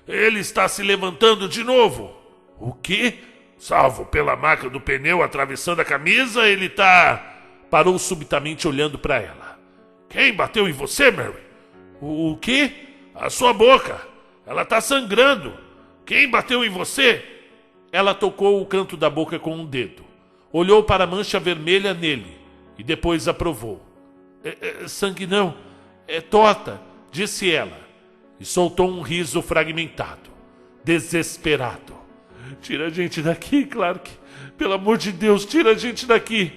Ele está se levantando de novo." "O quê?" "Salvo pela marca do pneu atravessando a camisa, ele está..." Parou subitamente olhando para ela. "Quem bateu em você, Mary?" O quê?" "A sua boca. Ela está sangrando. Quem bateu em você?" Ela tocou o canto da boca com um dedo, olhou para a mancha vermelha nele e depois aprovou. Sangue não, é torta, disse ela, e soltou um riso fragmentado, desesperado. Tira a gente daqui, Clark. Pelo amor de Deus, tira a gente daqui.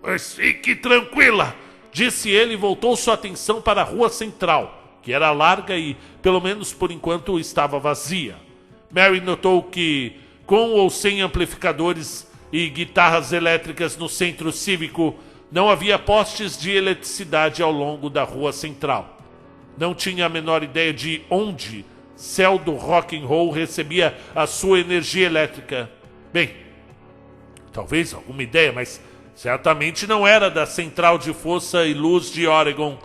Pois fique tranquila, disse ele e voltou sua atenção para a rua central, que era larga e, pelo menos por enquanto, estava vazia. Mary notou que, com ou sem amplificadores e guitarras elétricas no centro cívico, não havia postes de eletricidade ao longo da rua central. Não tinha a menor ideia de onde céu do rock and roll recebia a sua energia elétrica. Bem, talvez alguma ideia, mas certamente não era da Central de Força e Luz de Oregon.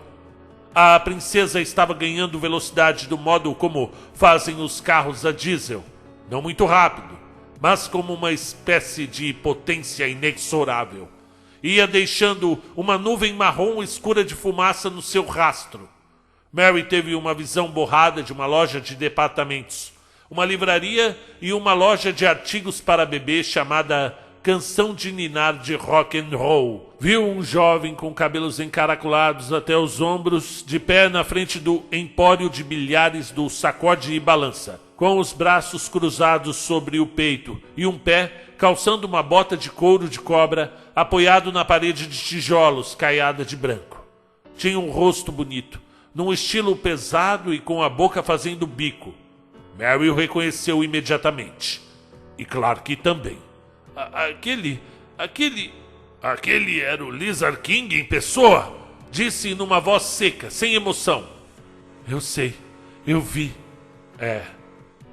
A princesa estava ganhando velocidade do modo como fazem os carros a diesel. Não muito rápido, mas como uma espécie de potência inexorável. Ia deixando uma nuvem marrom escura de fumaça no seu rastro. Mary teve uma visão borrada de uma loja de departamentos, uma livraria e uma loja de artigos para bebê chamada Canção de Ninar de Rock and Roll. Viu um jovem com cabelos encaracolados até os ombros, de pé na frente do empório de bilhares do Sacode e Balança, com os braços cruzados sobre o peito e um pé calçando uma bota de couro de cobra apoiado na parede de tijolos caiada de branco. Tinha um rosto bonito, num estilo pesado e com a boca fazendo bico. Mary o reconheceu imediatamente. E Clark também. Aquele era o Lizard King em pessoa, disse numa voz seca, sem emoção. Eu sei, eu vi.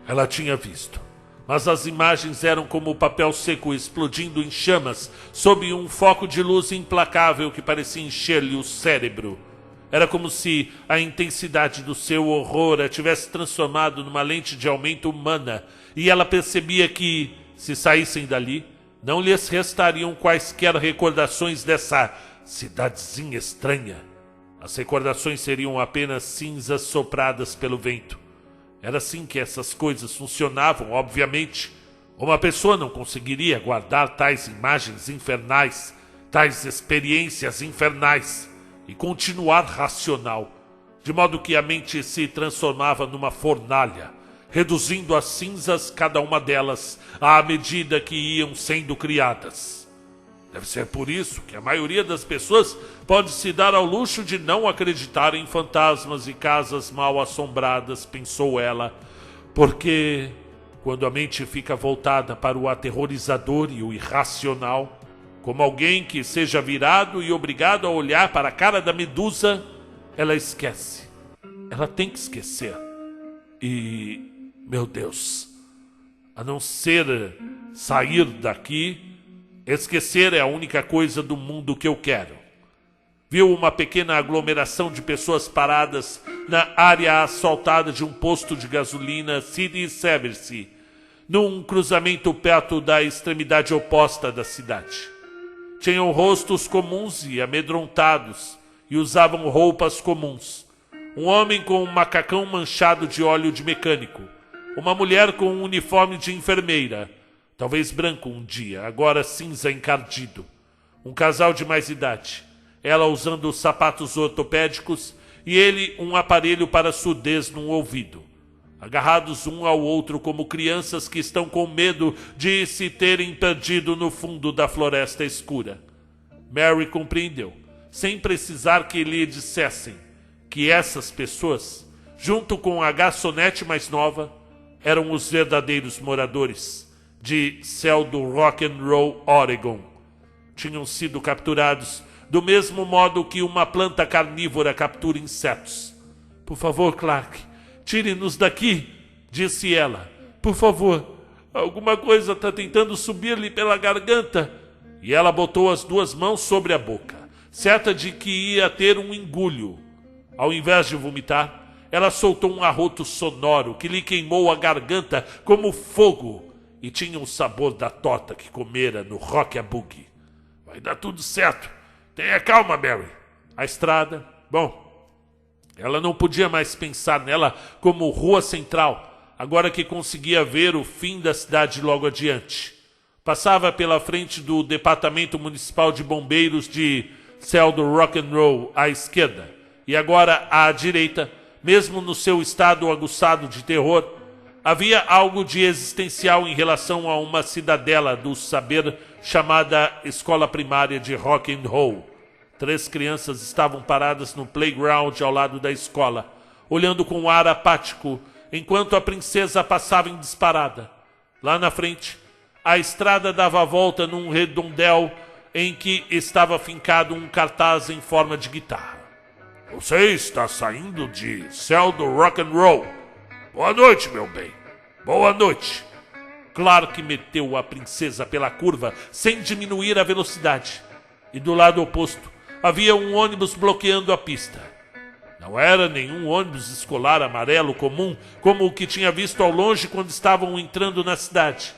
Ela tinha visto. Mas as imagens eram como o papel seco explodindo em chamas sob um foco de luz implacável que parecia encher-lhe o cérebro. Era como se a intensidade do seu horror a tivesse transformado numa lente de aumento humana, e ela percebia que, se saíssem dali, não lhes restariam quaisquer recordações dessa cidadezinha estranha. As recordações seriam apenas cinzas sopradas pelo vento. Era assim que essas coisas funcionavam, obviamente. Uma pessoa não conseguiria guardar tais imagens infernais, tais experiências infernais, e continuar racional, de modo que a mente se transformava numa fornalha, reduzindo a cinzas cada uma delas à medida que iam sendo criadas. Deve ser por isso que a maioria das pessoas pode se dar ao luxo de não acreditar em fantasmas e casas mal assombradas, pensou ela, porque quando a mente fica voltada para o aterrorizador e o irracional, como alguém que seja virado e obrigado a olhar para a cara da medusa, ela esquece. Ela tem que esquecer. E, meu Deus, a não ser sair daqui, esquecer é a única coisa do mundo que eu quero. Viu uma pequena aglomeração de pessoas paradas na área asfaltada de um posto de gasolina City Service, num cruzamento perto da extremidade oposta da cidade. Tinham rostos comuns e amedrontados e usavam roupas comuns. Um homem com um macacão manchado de óleo de mecânico. Uma mulher com um uniforme de enfermeira, talvez branco um dia, agora cinza encardido. Um casal de mais idade, ela usando sapatos ortopédicos e ele um aparelho para surdez num ouvido. Agarrados um ao outro como crianças que estão com medo de se terem perdido no fundo da floresta escura. Mary compreendeu, sem precisar que lhe dissessem, que essas pessoas, junto com a garçonete mais nova, eram os verdadeiros moradores de céu do Rock and Roll, Oregon. Tinham sido capturados do mesmo modo que uma planta carnívora captura insetos. Por favor, Clark, tire-nos daqui, disse ela. Por favor, alguma coisa está tentando subir-lhe pela garganta. E ela botou as duas mãos sobre a boca, certa de que ia ter um engulho. Ao invés de vomitar, ela soltou um arroto sonoro que lhe queimou a garganta como fogo e tinha o sabor da torta que comera no Rock-a-Boogie. Vai dar tudo certo. Tenha calma, Mary. A estrada, bom, ela não podia mais pensar nela como rua central. agora que conseguia ver o fim da cidade logo adiante. Passava pela frente do Departamento Municipal de Bombeiros de Céu do Rock and Roll à esquerda, e agora à direita, mesmo no seu estado aguçado de terror, havia algo de existencial em relação a uma cidadela do saber chamada Escola Primária de Rock and Roll. 3 crianças estavam paradas no playground ao lado da escola, olhando com ar apático, enquanto a princesa passava em disparada. Lá na frente, a estrada dava a volta num redondel em que estava fincado um cartaz em forma de guitarra. Você está saindo de Céu do Rock and Roll. Boa noite, meu bem. Boa noite. Clark meteu a princesa pela curva sem diminuir a velocidade. E do lado oposto, havia um ônibus bloqueando a pista. Não era nenhum ônibus escolar amarelo comum, como o que tinha visto ao longe quando estavam entrando na cidade.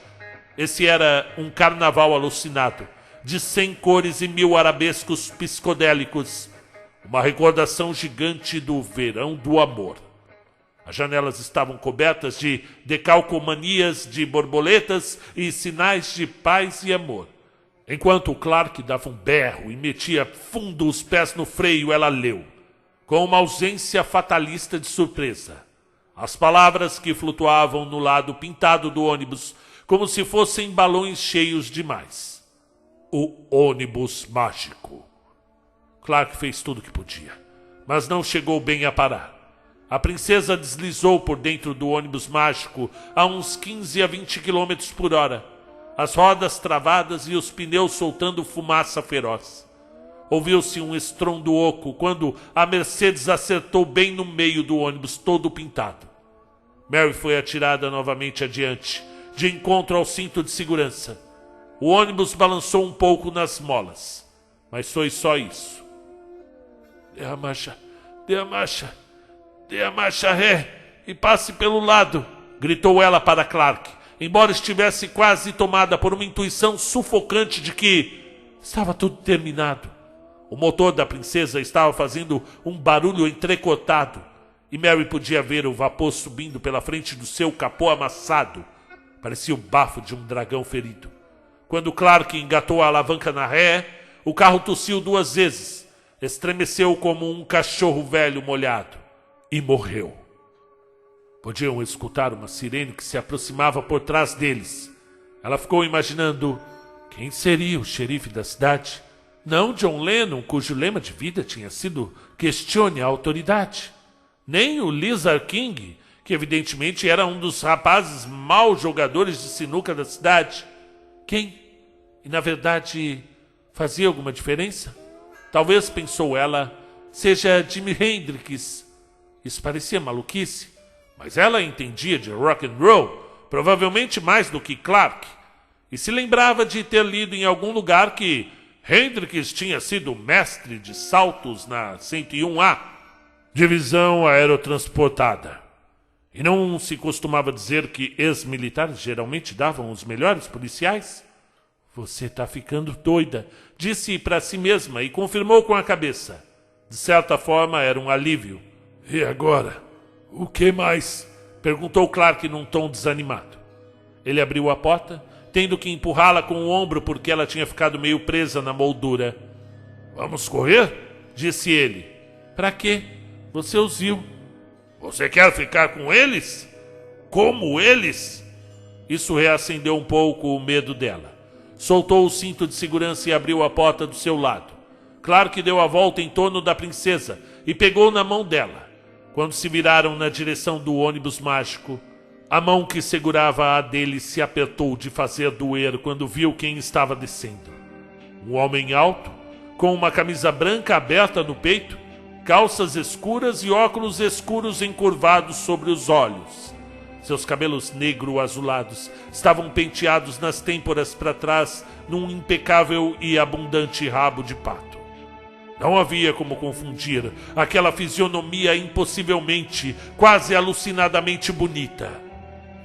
Esse era um carnaval alucinado, de 100 cores e 1000 arabescos psicodélicos. Uma recordação gigante do verão do amor. As janelas estavam cobertas de decalcomanias de borboletas e sinais de paz e amor. Enquanto Clark dava um berro e metia fundo os pés no freio, ela leu, com uma ausência fatalista de surpresa, as palavras que flutuavam no lado pintado do ônibus, como se fossem balões cheios demais. O ônibus mágico. Clark fez tudo o que podia, mas não chegou bem a parar. A princesa deslizou por dentro do ônibus mágico a uns 15 a 20 km por hora, as rodas travadas e os pneus soltando fumaça feroz. Ouviu-se um estrondo oco quando a Mercedes acertou bem no meio do ônibus todo pintado. Mary foi atirada novamente adiante, de encontro ao cinto de segurança. O ônibus balançou um pouco nas molas, mas foi só isso. Dê a marcha ré e passe pelo lado, gritou ela para Clark, embora estivesse quase tomada por uma intuição sufocante de que estava tudo terminado. O motor da princesa estava fazendo um barulho entrecotado e Mary podia ver o vapor subindo pela frente do seu capô amassado. Parecia o bafo de um dragão ferido. Quando Clark engatou a alavanca na ré, o carro tossiu 2 vezes, estremeceu como um cachorro velho molhado e morreu. Podiam escutar uma sirene que se aproximava por trás deles. Ela ficou imaginando quem seria o xerife da cidade. Não John Lennon, cujo lema de vida tinha sido "questione a autoridade". Nem o Lizard King, que evidentemente era um dos rapazes maus jogadores de sinuca da cidade. Quem? E na verdade fazia alguma diferença? Talvez, pensou ela, seja Jimi Hendrix. Isso parecia maluquice, mas ela entendia de rock and roll, provavelmente mais do que Clark, e se lembrava de ter lido em algum lugar que Hendrix tinha sido mestre de saltos na 101A, divisão aerotransportada. E não se costumava dizer que ex-militares geralmente davam os melhores policiais? Você está ficando doida, disse para si mesma e confirmou com a cabeça. De certa forma era um alívio. E agora? O que mais? Perguntou Clark num tom desanimado. Ele abriu a porta, tendo que empurrá-la com o ombro porque ela tinha ficado meio presa na moldura. Vamos correr? Disse ele. Para quê? Você os viu. Você quer ficar com eles? Como eles? Isso reacendeu um pouco o medo dela. Soltou o cinto de segurança e abriu a porta do seu lado. Clark deu a volta em torno da princesa e pegou na mão dela. Quando se viraram na direção do ônibus mágico, a mão que segurava a dele se apertou de fazer doer quando viu quem estava descendo. Um homem alto, com uma camisa branca aberta no peito, calças escuras e óculos escuros encurvados sobre os olhos. Seus cabelos negro-azulados estavam penteados nas têmporas para trás num impecável e abundante rabo de pato. Não havia como confundir aquela fisionomia impossivelmente, quase alucinadamente bonita.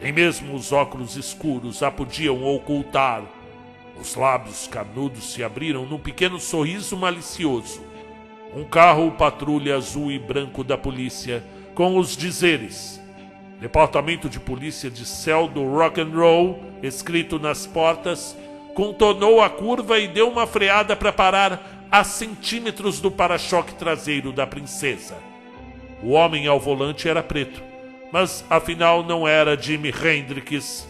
Nem mesmo os óculos escuros a podiam ocultar. Os lábios carnudos se abriram num pequeno sorriso malicioso. Um carro patrulha azul e branco da polícia, com os dizeres: Departamento de Polícia de Céu do Rock and Roll, escrito nas portas, contornou a curva e deu uma freada para parar a centímetros do para-choque traseiro da princesa. O homem ao volante era preto, mas afinal não era Jimi Hendrix.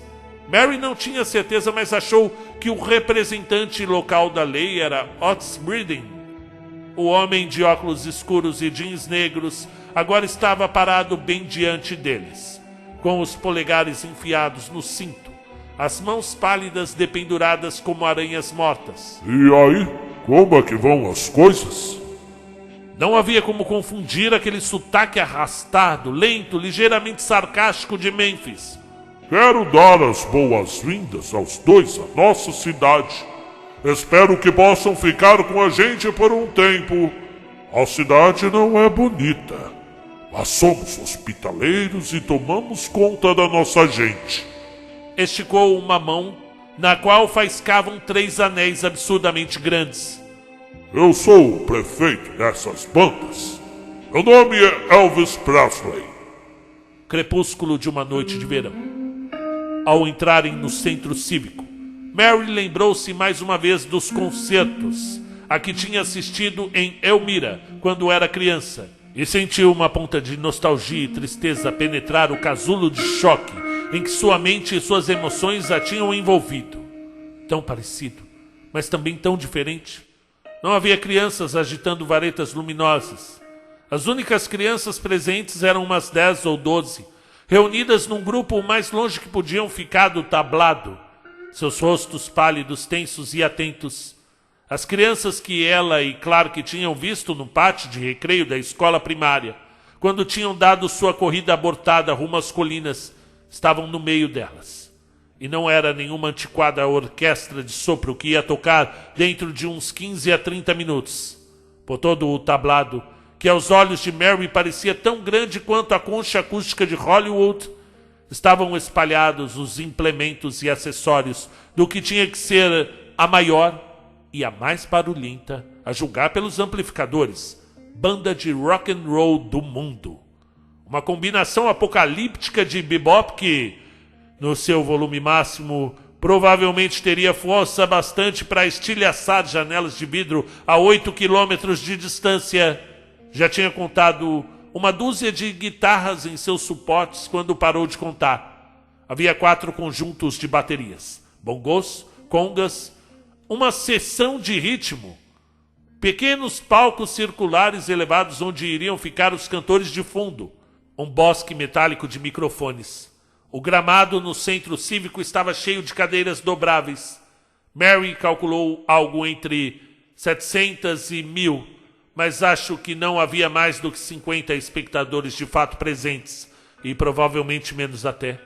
Mary não tinha certeza, mas achou que o representante local da lei era Otis Redding. O homem de óculos escuros e jeans negros agora estava parado bem diante deles, com os polegares enfiados no cinto, as mãos pálidas dependuradas como aranhas mortas. E aí, como é que vão as coisas? Não havia como confundir aquele sotaque arrastado, lento, ligeiramente sarcástico de Memphis. Quero dar as boas-vindas aos dois à nossa cidade. Espero que possam ficar com a gente por um tempo. A cidade não é bonita, mas somos hospitaleiros e tomamos conta da nossa gente. Esticou uma mão, na qual faiscavam 3 anéis absurdamente grandes. Eu sou o prefeito dessas bandas. Meu nome é Elvis Presley. Crepúsculo de uma noite de verão. Ao entrarem no centro cívico, Mary lembrou-se mais uma vez dos concertos a que tinha assistido em Elmira quando era criança e sentiu uma ponta de nostalgia e tristeza penetrar o casulo de choque em que sua mente e suas emoções a tinham envolvido. Tão parecido, mas também tão diferente. Não havia crianças agitando varetas luminosas. As únicas crianças presentes eram umas 10 ou 12, reunidas num grupo o mais longe que podiam ficar do tablado, seus rostos pálidos, tensos e atentos. As crianças que ela e Clark tinham visto no pátio de recreio da escola primária, quando tinham dado sua corrida abortada rumo às colinas, estavam no meio delas. E não era nenhuma antiquada orquestra de sopro que ia tocar dentro de uns 15 a 30 minutos. Por todo o tablado, que aos olhos de Mary parecia tão grande quanto a concha acústica de Hollywood, estavam espalhados os implementos e acessórios do que tinha que ser a maior e a mais barulhenta, a julgar pelos amplificadores, banda de rock and roll do mundo. Uma combinação apocalíptica de bebop que, no seu volume máximo, provavelmente teria força bastante para estilhaçar janelas de vidro a 8 quilômetros de distância. Já tinha contado uma dúzia de guitarras em seus suportes quando parou de contar. Havia 4 conjuntos de baterias, bongos, congas, uma seção de ritmo, pequenos palcos circulares elevados onde iriam ficar os cantores de fundo, um bosque metálico de microfones. O gramado no centro cívico estava cheio de cadeiras dobráveis. Mary calculou algo entre 700 e 1000, mas acho que não havia mais do que 50 espectadores de fato presentes, e provavelmente menos até.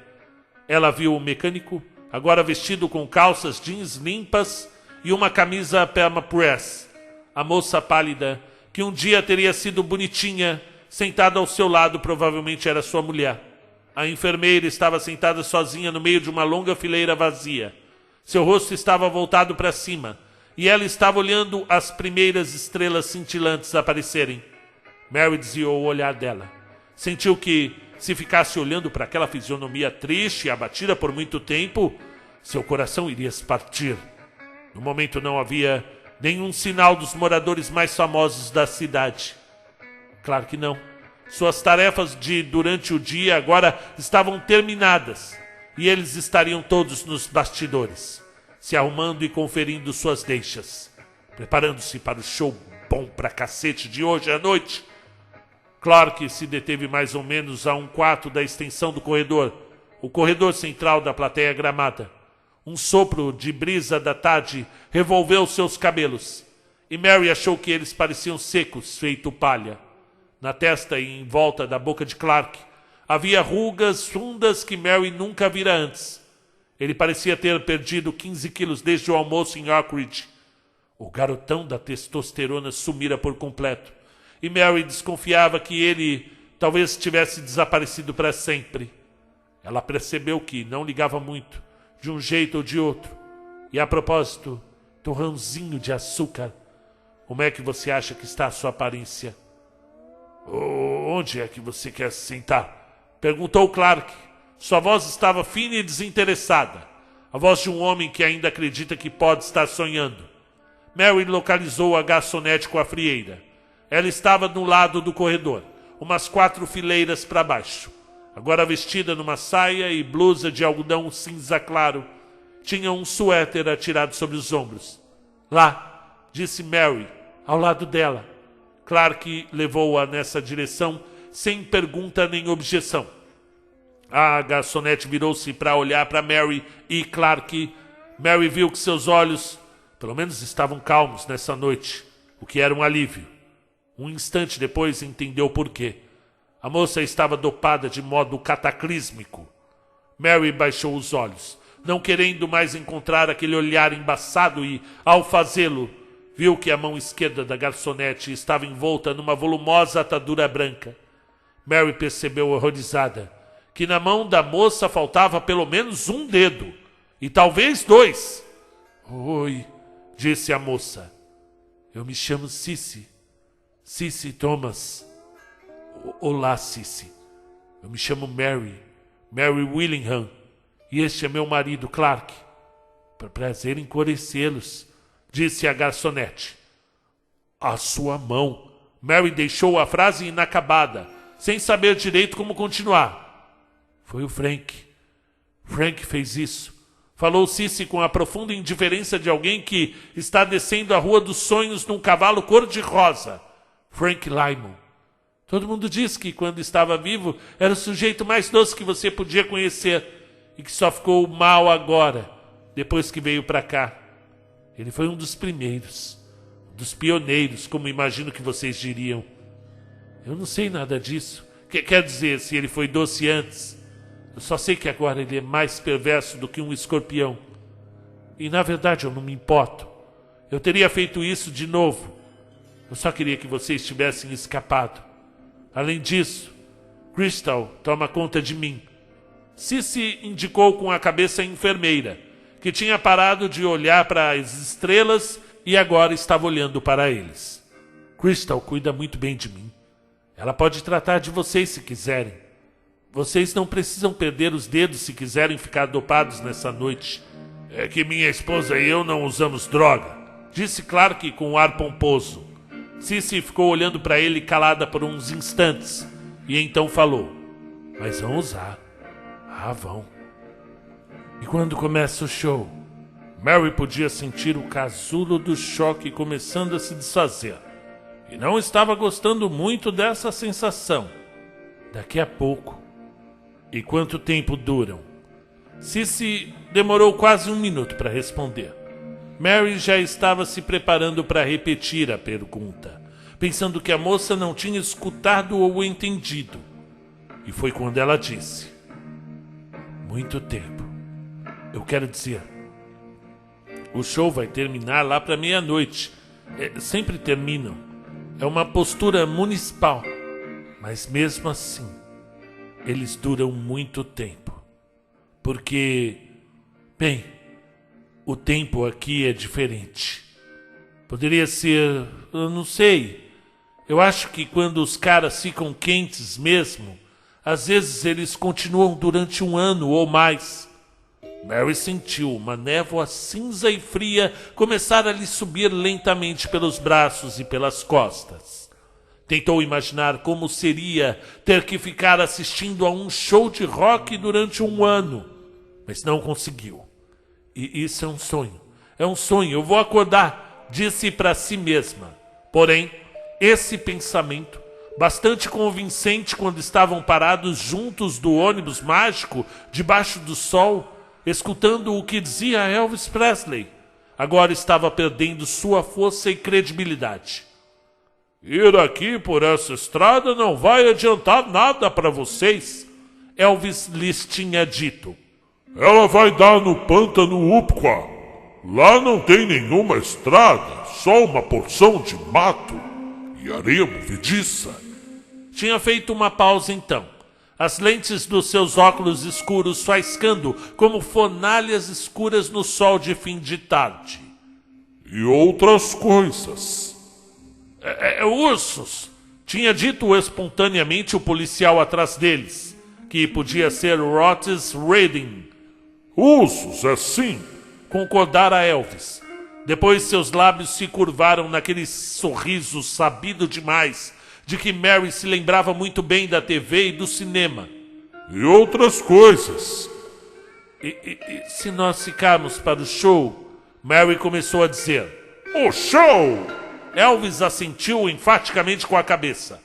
Ela viu o mecânico, agora vestido com calças jeans limpas e uma camisa Perma Press. A moça pálida, que um dia teria sido bonitinha, sentada ao seu lado, provavelmente era sua mulher. A enfermeira estava sentada sozinha no meio de uma longa fileira vazia. Seu rosto estava voltado para cima, e ela estava olhando as primeiras estrelas cintilantes aparecerem. Mary desviou o olhar dela. Sentiu que, se ficasse olhando para aquela fisionomia triste e abatida por muito tempo, seu coração iria se partir. No momento não havia nenhum sinal dos moradores mais famosos da cidade. Claro que não. Suas tarefas de durante o dia agora estavam terminadas, e eles estariam todos nos bastidores, se arrumando e conferindo suas deixas, preparando-se para o show bom pra cacete de hoje à noite. Clark se deteve mais ou menos a 1/4 da extensão do corredor, o corredor central da plateia gramada. Um sopro de brisa da tarde revolveu seus cabelos, e Mary achou que eles pareciam secos, feito palha. Na testa e em volta da boca de Clark havia rugas fundas que Mary nunca vira antes. Ele parecia ter perdido 15 quilos desde o almoço em Oakridge. O garotão da testosterona sumira por completo, e Mary desconfiava que ele talvez tivesse desaparecido para sempre. Ela percebeu que não ligava muito, de um jeito ou de outro. E a propósito, torrãozinho de açúcar, como é que você acha que está a sua aparência? Onde é que você quer se sentar? Perguntou Clark. Sua voz estava fina e desinteressada. A voz de um homem que ainda acredita que pode estar sonhando. Mary localizou a garçonete com a frieira. Ela estava no lado do corredor, umas 4 fileiras para baixo. Agora vestida numa saia e blusa de algodão cinza claro, tinha um suéter atirado sobre os ombros. Lá, disse Mary, ao lado dela. Clark levou-a nessa direção, sem pergunta nem objeção. A garçonete virou-se para olhar para Mary e Clark. Mary viu que seus olhos, pelo menos, estavam calmos nessa noite, o que era um alívio. Um instante depois entendeu por quê. A moça estava dopada de modo cataclísmico. Mary baixou os olhos, não querendo mais encontrar aquele olhar embaçado e, ao fazê-lo, viu que a mão esquerda da garçonete estava envolta numa volumosa atadura branca. Mary percebeu horrorizada que na mão da moça faltava pelo menos um dedo, e talvez 2. Oi, disse a moça. Eu me chamo Cissy. Cissy Thomas. Olá, Cissy. Eu me chamo Mary. Mary Willingham. E este é meu marido, Clark. Prazer em conhecê-los, disse a garçonete. A sua mão. Mary deixou a frase inacabada, sem saber direito como continuar. Foi o Frank. Frank fez isso. Falou Cissy com a profunda indiferença de alguém que está descendo a Rua dos Sonhos num cavalo cor-de-rosa. Frank Lyman. Todo mundo diz que quando estava vivo era o sujeito mais doce que você podia conhecer e que só ficou mal agora, depois que veio para cá. Ele foi um dos primeiros, dos pioneiros, como imagino que vocês diriam. Eu não sei nada disso. Quer dizer, se ele foi doce antes. Eu só sei que agora ele é mais perverso do que um escorpião. E na verdade eu não me importo. Eu teria feito isso de novo. Eu só queria que vocês tivessem escapado. Além disso, Crystal toma conta de mim. Cissy indicou com a cabeça a enfermeira, que tinha parado de olhar para as estrelas e agora estava olhando para eles. Crystal cuida muito bem de mim. Ela pode tratar de vocês se quiserem. Vocês não precisam perder os dedos se quiserem ficar dopados nessa noite. É que minha esposa e eu não usamos droga, disse Clark com um ar pomposo. Cissy ficou olhando para ele calada por uns instantes e então falou. Mas vão usar. Ah, vão. E quando começa o show? Mary podia sentir o casulo do choque começando a se desfazer. E não estava gostando muito dessa sensação. Daqui a pouco. E quanto tempo duram? Cissy demorou quase 1 minuto para responder. Mary já estava se preparando para repetir a pergunta, pensando que a moça não tinha escutado ou entendido. E foi quando ela disse. Muito tempo. Eu quero dizer, o show vai terminar lá para meia-noite. Sempre terminam. É uma postura municipal. Mas mesmo assim, eles duram muito tempo. Porque, bem, o tempo aqui é diferente. Poderia ser, eu não sei. Eu acho que quando os caras ficam quentes mesmo, às vezes eles continuam durante 1 ano ou mais. Mary sentiu uma névoa cinza e fria começar a lhe subir lentamente pelos braços e pelas costas. Tentou imaginar como seria ter que ficar assistindo a um show de rock durante 1 ano, mas não conseguiu. E isso é um sonho. É um sonho, eu vou acordar, disse para si mesma. Porém, esse pensamento, bastante convincente quando estavam parados juntos do ônibus mágico, debaixo do sol, escutando o que dizia Elvis Presley, agora estava perdendo sua força e credibilidade. Ir aqui por essa estrada não vai adiantar nada para vocês, Elvis lhes tinha dito. Ela vai dar no pântano Umpqua. Lá não tem nenhuma estrada, só uma porção de mato e areia movediça. Tinha feito uma pausa então, as lentes dos seus óculos escuros faiscando como fornalhas escuras no sol de fim de tarde. E outras coisas. Ursos, tinha dito espontaneamente o policial atrás deles. que podia ser Otis Redding. Usos, é sim. Concordara Elvis. Depois seus lábios se curvaram naquele sorriso sabido demais, de que Mary se lembrava muito bem da TV e do cinema. E outras coisas. E se nós ficarmos para o show? Mary começou a dizer. O show! Elvis assentiu enfaticamente com a cabeça.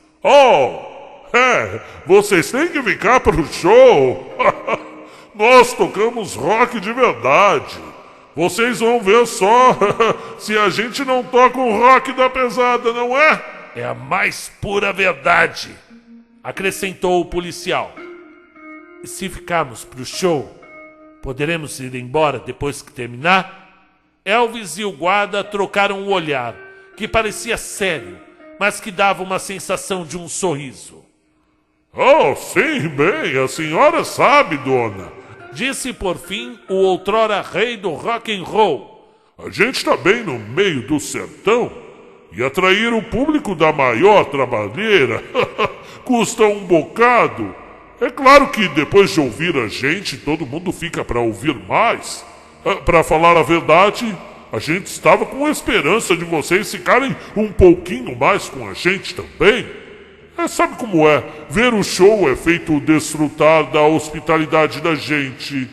Vocês têm que ficar para o show. Nós tocamos rock de verdade. Vocês vão ver só se a gente não toca o rock da pesada, não é? É a mais pura verdade, acrescentou o policial. E se ficarmos pro show, poderemos ir embora depois que terminar? Elvis e o guarda trocaram um olhar, que parecia sério, mas que dava uma sensação de um sorriso. Oh, sim, bem, a senhora sabe, dona. Disse por fim o outrora rei do rock and roll. A gente está bem no meio do sertão e atrair o público da maior trabalheira custa um bocado. É claro que depois de ouvir a gente, todo mundo fica para ouvir mais. Para falar a verdade, a gente estava com esperança de vocês ficarem um pouquinho mais com a gente também. Sabe como é? Ver o show é feito desfrutar da hospitalidade da gente.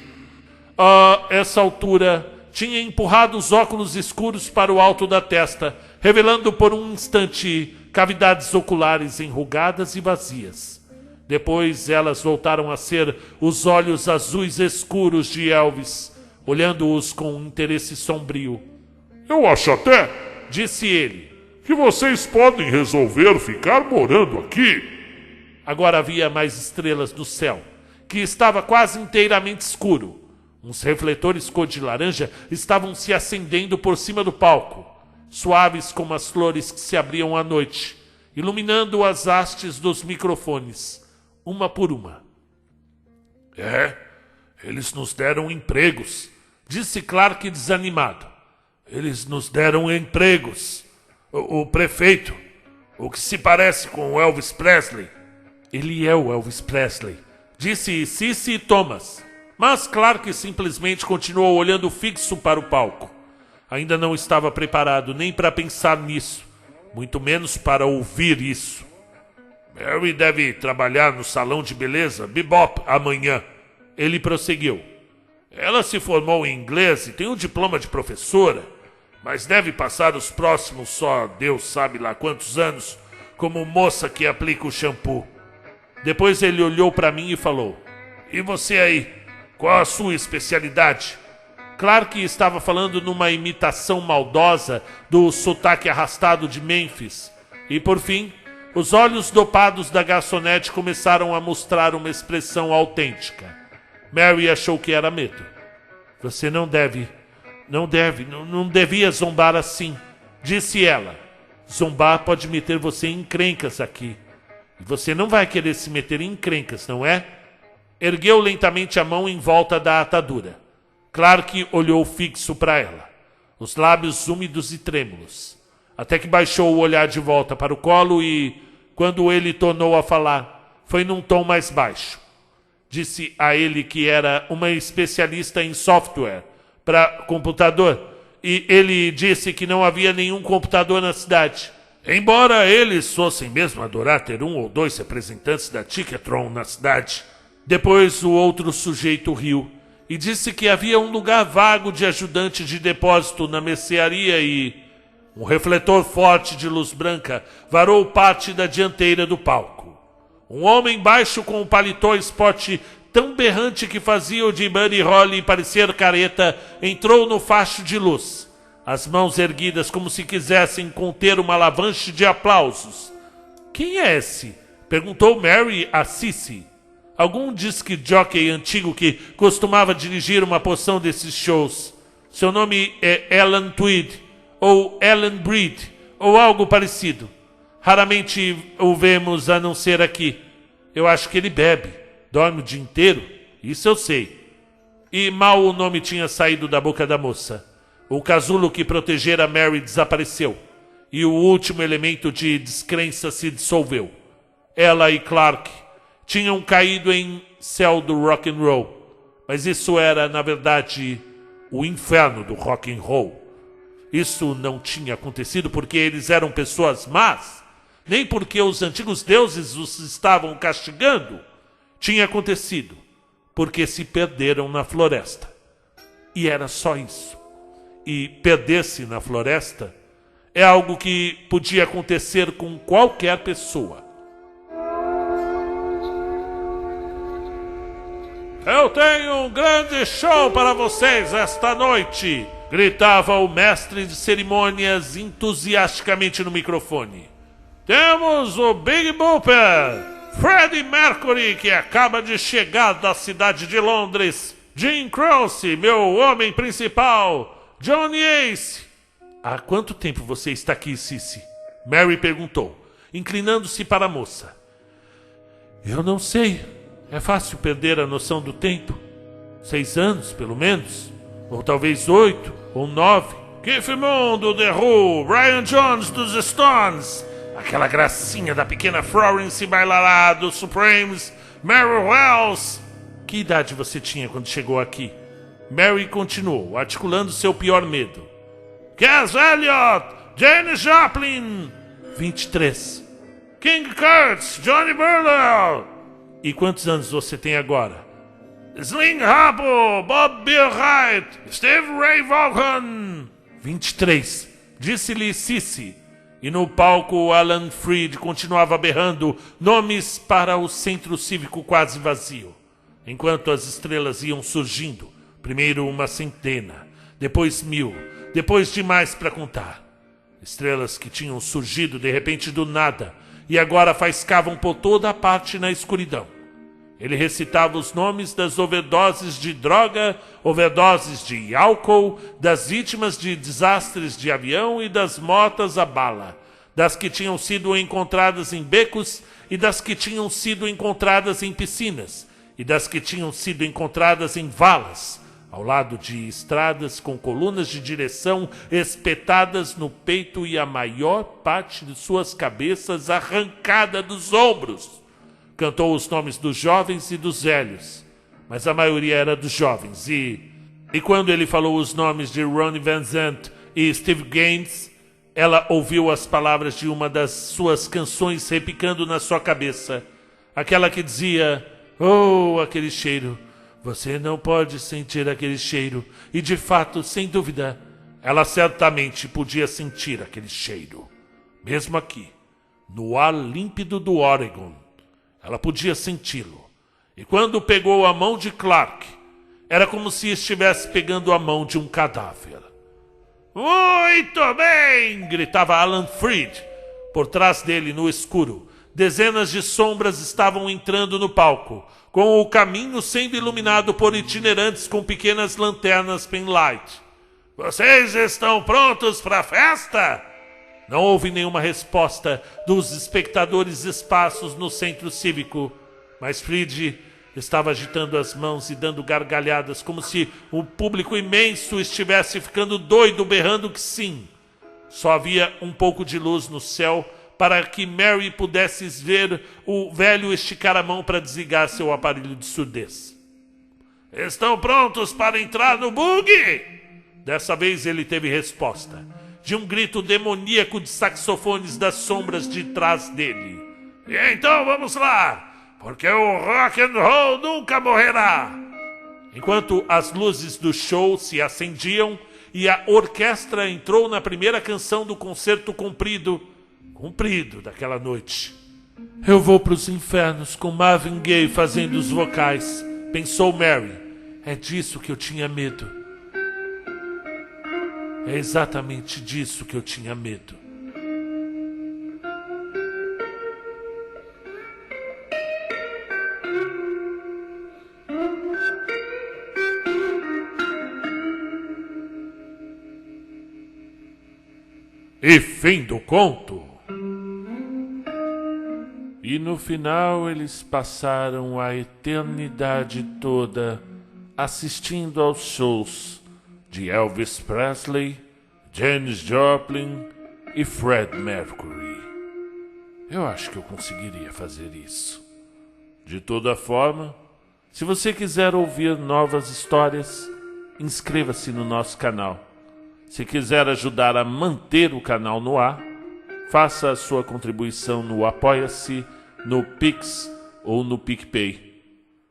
A essa altura, tinha empurrado os óculos escuros para o alto da testa, revelando por um instante cavidades oculares enrugadas e vazias. Depois elas voltaram a ser os olhos azuis escuros de Elvis, olhando-os com interesse sombrio. Eu acho até, disse ele, que vocês podem resolver ficar morando aqui. Agora havia mais estrelas no céu, que estava quase inteiramente escuro. Uns refletores cor de laranja estavam se acendendo por cima do palco, suaves como as flores que se abriam à noite, iluminando as hastes dos microfones, uma por uma. Eles nos deram empregos, disse Clark desanimado. Eles nos deram empregos. O prefeito, o que se parece com o Elvis Presley. Ele é o Elvis Presley, disse Cissy Thomas. Mas Clark simplesmente continuou olhando fixo para o palco. Ainda não estava preparado nem para pensar nisso, muito menos para ouvir isso. Mary deve trabalhar no salão de beleza Bebop amanhã. Ele prosseguiu. Ela se formou em inglês e tem um diploma de professora, mas deve passar os próximos só Deus sabe lá quantos anos como moça que aplica o shampoo. Depois ele olhou para mim e falou. E você aí, qual a sua especialidade? Clark estava falando numa imitação maldosa do sotaque arrastado de Memphis. E por fim, os olhos dopados da garçonete começaram a mostrar uma expressão autêntica. Mary achou que era medo. Você não devia zombar assim, disse ela. Zombar pode meter você em encrencas aqui. E você não vai querer se meter em encrencas, não é? Ergueu lentamente a mão em volta da atadura. Clark olhou fixo para ela, os lábios úmidos e trêmulos, até que baixou o olhar de volta para o colo e, quando ele tornou a falar, foi num tom mais baixo. Disse a ele que era uma especialista em software para computador, e ele disse que não havia nenhum computador na cidade. Embora eles fossem mesmo adorar ter 1 ou 2 representantes da Ticketron na cidade. Depois o outro sujeito riu e disse que havia um lugar vago de ajudante de depósito na mercearia e... Um refletor forte de luz branca varou parte da dianteira do palco. Um homem baixo com um paletó esporte tão berrante que fazia o de Buddy Holly parecer careta entrou no facho de luz, as mãos erguidas como se quisessem conter uma avalanche de aplausos. Quem é esse? Perguntou Mary a Cissy. Algum disc jockey antigo que costumava dirigir uma porção desses shows. Seu nome é Alan Tweed, ou Alan Breed, ou algo parecido. Raramente o vemos a não ser aqui. Eu acho que ele bebe, dorme o dia inteiro, isso eu sei. E mal o nome tinha saído da boca da moça. O casulo que protegera Mary desapareceu, e o último elemento de descrença se dissolveu. Ela e Clark tinham caído em céu do rock and roll, mas isso era, na verdade, o inferno do rock and roll. Isso não tinha acontecido porque eles eram pessoas más, nem porque os antigos deuses os estavam castigando. Tinha acontecido porque se perderam na floresta. E era só isso. E perder-se na floresta é algo que podia acontecer com qualquer pessoa. Eu tenho um grande show para vocês esta noite, gritava o mestre de cerimônias entusiasticamente no microfone. Temos o Big Bopper, Freddie Mercury, que acaba de chegar da cidade de Londres, Jim Croce, meu homem principal, Johnny Ace. Há quanto tempo você está aqui, Cissy? Mary perguntou, inclinando-se para a moça. Eu não sei. É fácil perder a noção do tempo. 6 anos, pelo menos. Ou talvez 8 ou 9. Keith Moon do The Who, Brian Jones dos Stones, aquela gracinha da pequena Florence Bailará dos Supremes, Mary Wells. Que idade você tinha quando chegou aqui? Mary continuou, articulando seu pior medo. Cass Elliot, Janis Joplin. 23. King Kurtz, Johnny Burlow. E quantos anos você tem agora? Sling Harpo, Bob Bierheit, Steve Ray Vaughan. 23, disse-lhe Cissy. E no palco Alan Freed continuava berrando nomes para o centro cívico quase vazio. Enquanto as estrelas iam surgindo, primeiro 100, depois 1000, depois demais para contar. Estrelas que tinham surgido de repente do nada e agora faiscavam por toda a parte na escuridão. Ele recitava os nomes das overdoses de droga, overdoses de álcool, das vítimas de desastres de avião e das mortas a bala, das que tinham sido encontradas em becos e das que tinham sido encontradas em piscinas e das que tinham sido encontradas em valas, ao lado de estradas com colunas de direção espetadas no peito e a maior parte de suas cabeças arrancada dos ombros. Cantou os nomes dos jovens e dos velhos, mas a maioria era dos jovens. E quando ele falou os nomes de Ronnie Van Zant e Steve Gaines, ela ouviu as palavras de uma das suas canções repicando na sua cabeça. Aquela que dizia, oh, aquele cheiro, você não pode sentir aquele cheiro. E de fato, sem dúvida, ela certamente podia sentir aquele cheiro. Mesmo aqui, no ar límpido do Oregon. Ela podia senti-lo. E quando pegou a mão de Clark, era como se estivesse pegando a mão de um cadáver. Muito bem! Gritava Alan Freed. Por trás dele, no escuro, dezenas de sombras estavam entrando no palco, com o caminho sendo iluminado por itinerantes com pequenas lanternas penlight. Vocês estão prontos para a festa? Não houve nenhuma resposta dos espectadores esparsos no centro cívico, mas Freed estava agitando as mãos e dando gargalhadas, como se o público imenso estivesse ficando doido, berrando que sim. Só havia um pouco de luz no céu para que Mary pudesse ver o velho esticar a mão para desligar seu aparelho de surdez. Estão prontos para entrar no buggy? Dessa vez ele teve resposta, de um grito demoníaco de saxofones das sombras de trás dele. E então vamos lá, porque o rock and roll nunca morrerá. Enquanto as luzes do show se acendiam e a orquestra entrou na primeira canção do concerto comprido daquela noite. Eu vou para os infernos com Marvin Gaye fazendo os vocais, pensou Mary. É disso que eu tinha medo. É exatamente disso que eu tinha medo. E fim do conto. E no final eles passaram a eternidade toda assistindo aos shows de Elvis Presley, Janis Joplin e Fred Mercury. Eu acho que eu conseguiria fazer isso. De toda forma, Se você quiser ouvir novas histórias, inscreva-se no nosso canal. Se quiser ajudar a manter o canal no ar, faça a sua contribuição no Apoia-se, no Pix ou no PicPay.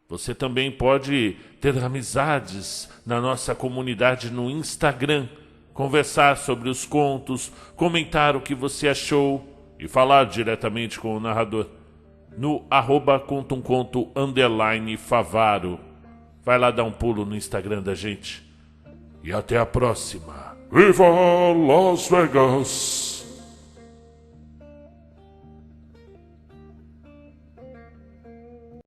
Você também pode ter amizades na nossa comunidade no Instagram, conversar sobre os contos, comentar o que você achou e falar diretamente com o narrador no @contumconto_Favaro. Vai lá dar um pulo no Instagram da gente. E até a próxima. Viva Las Vegas!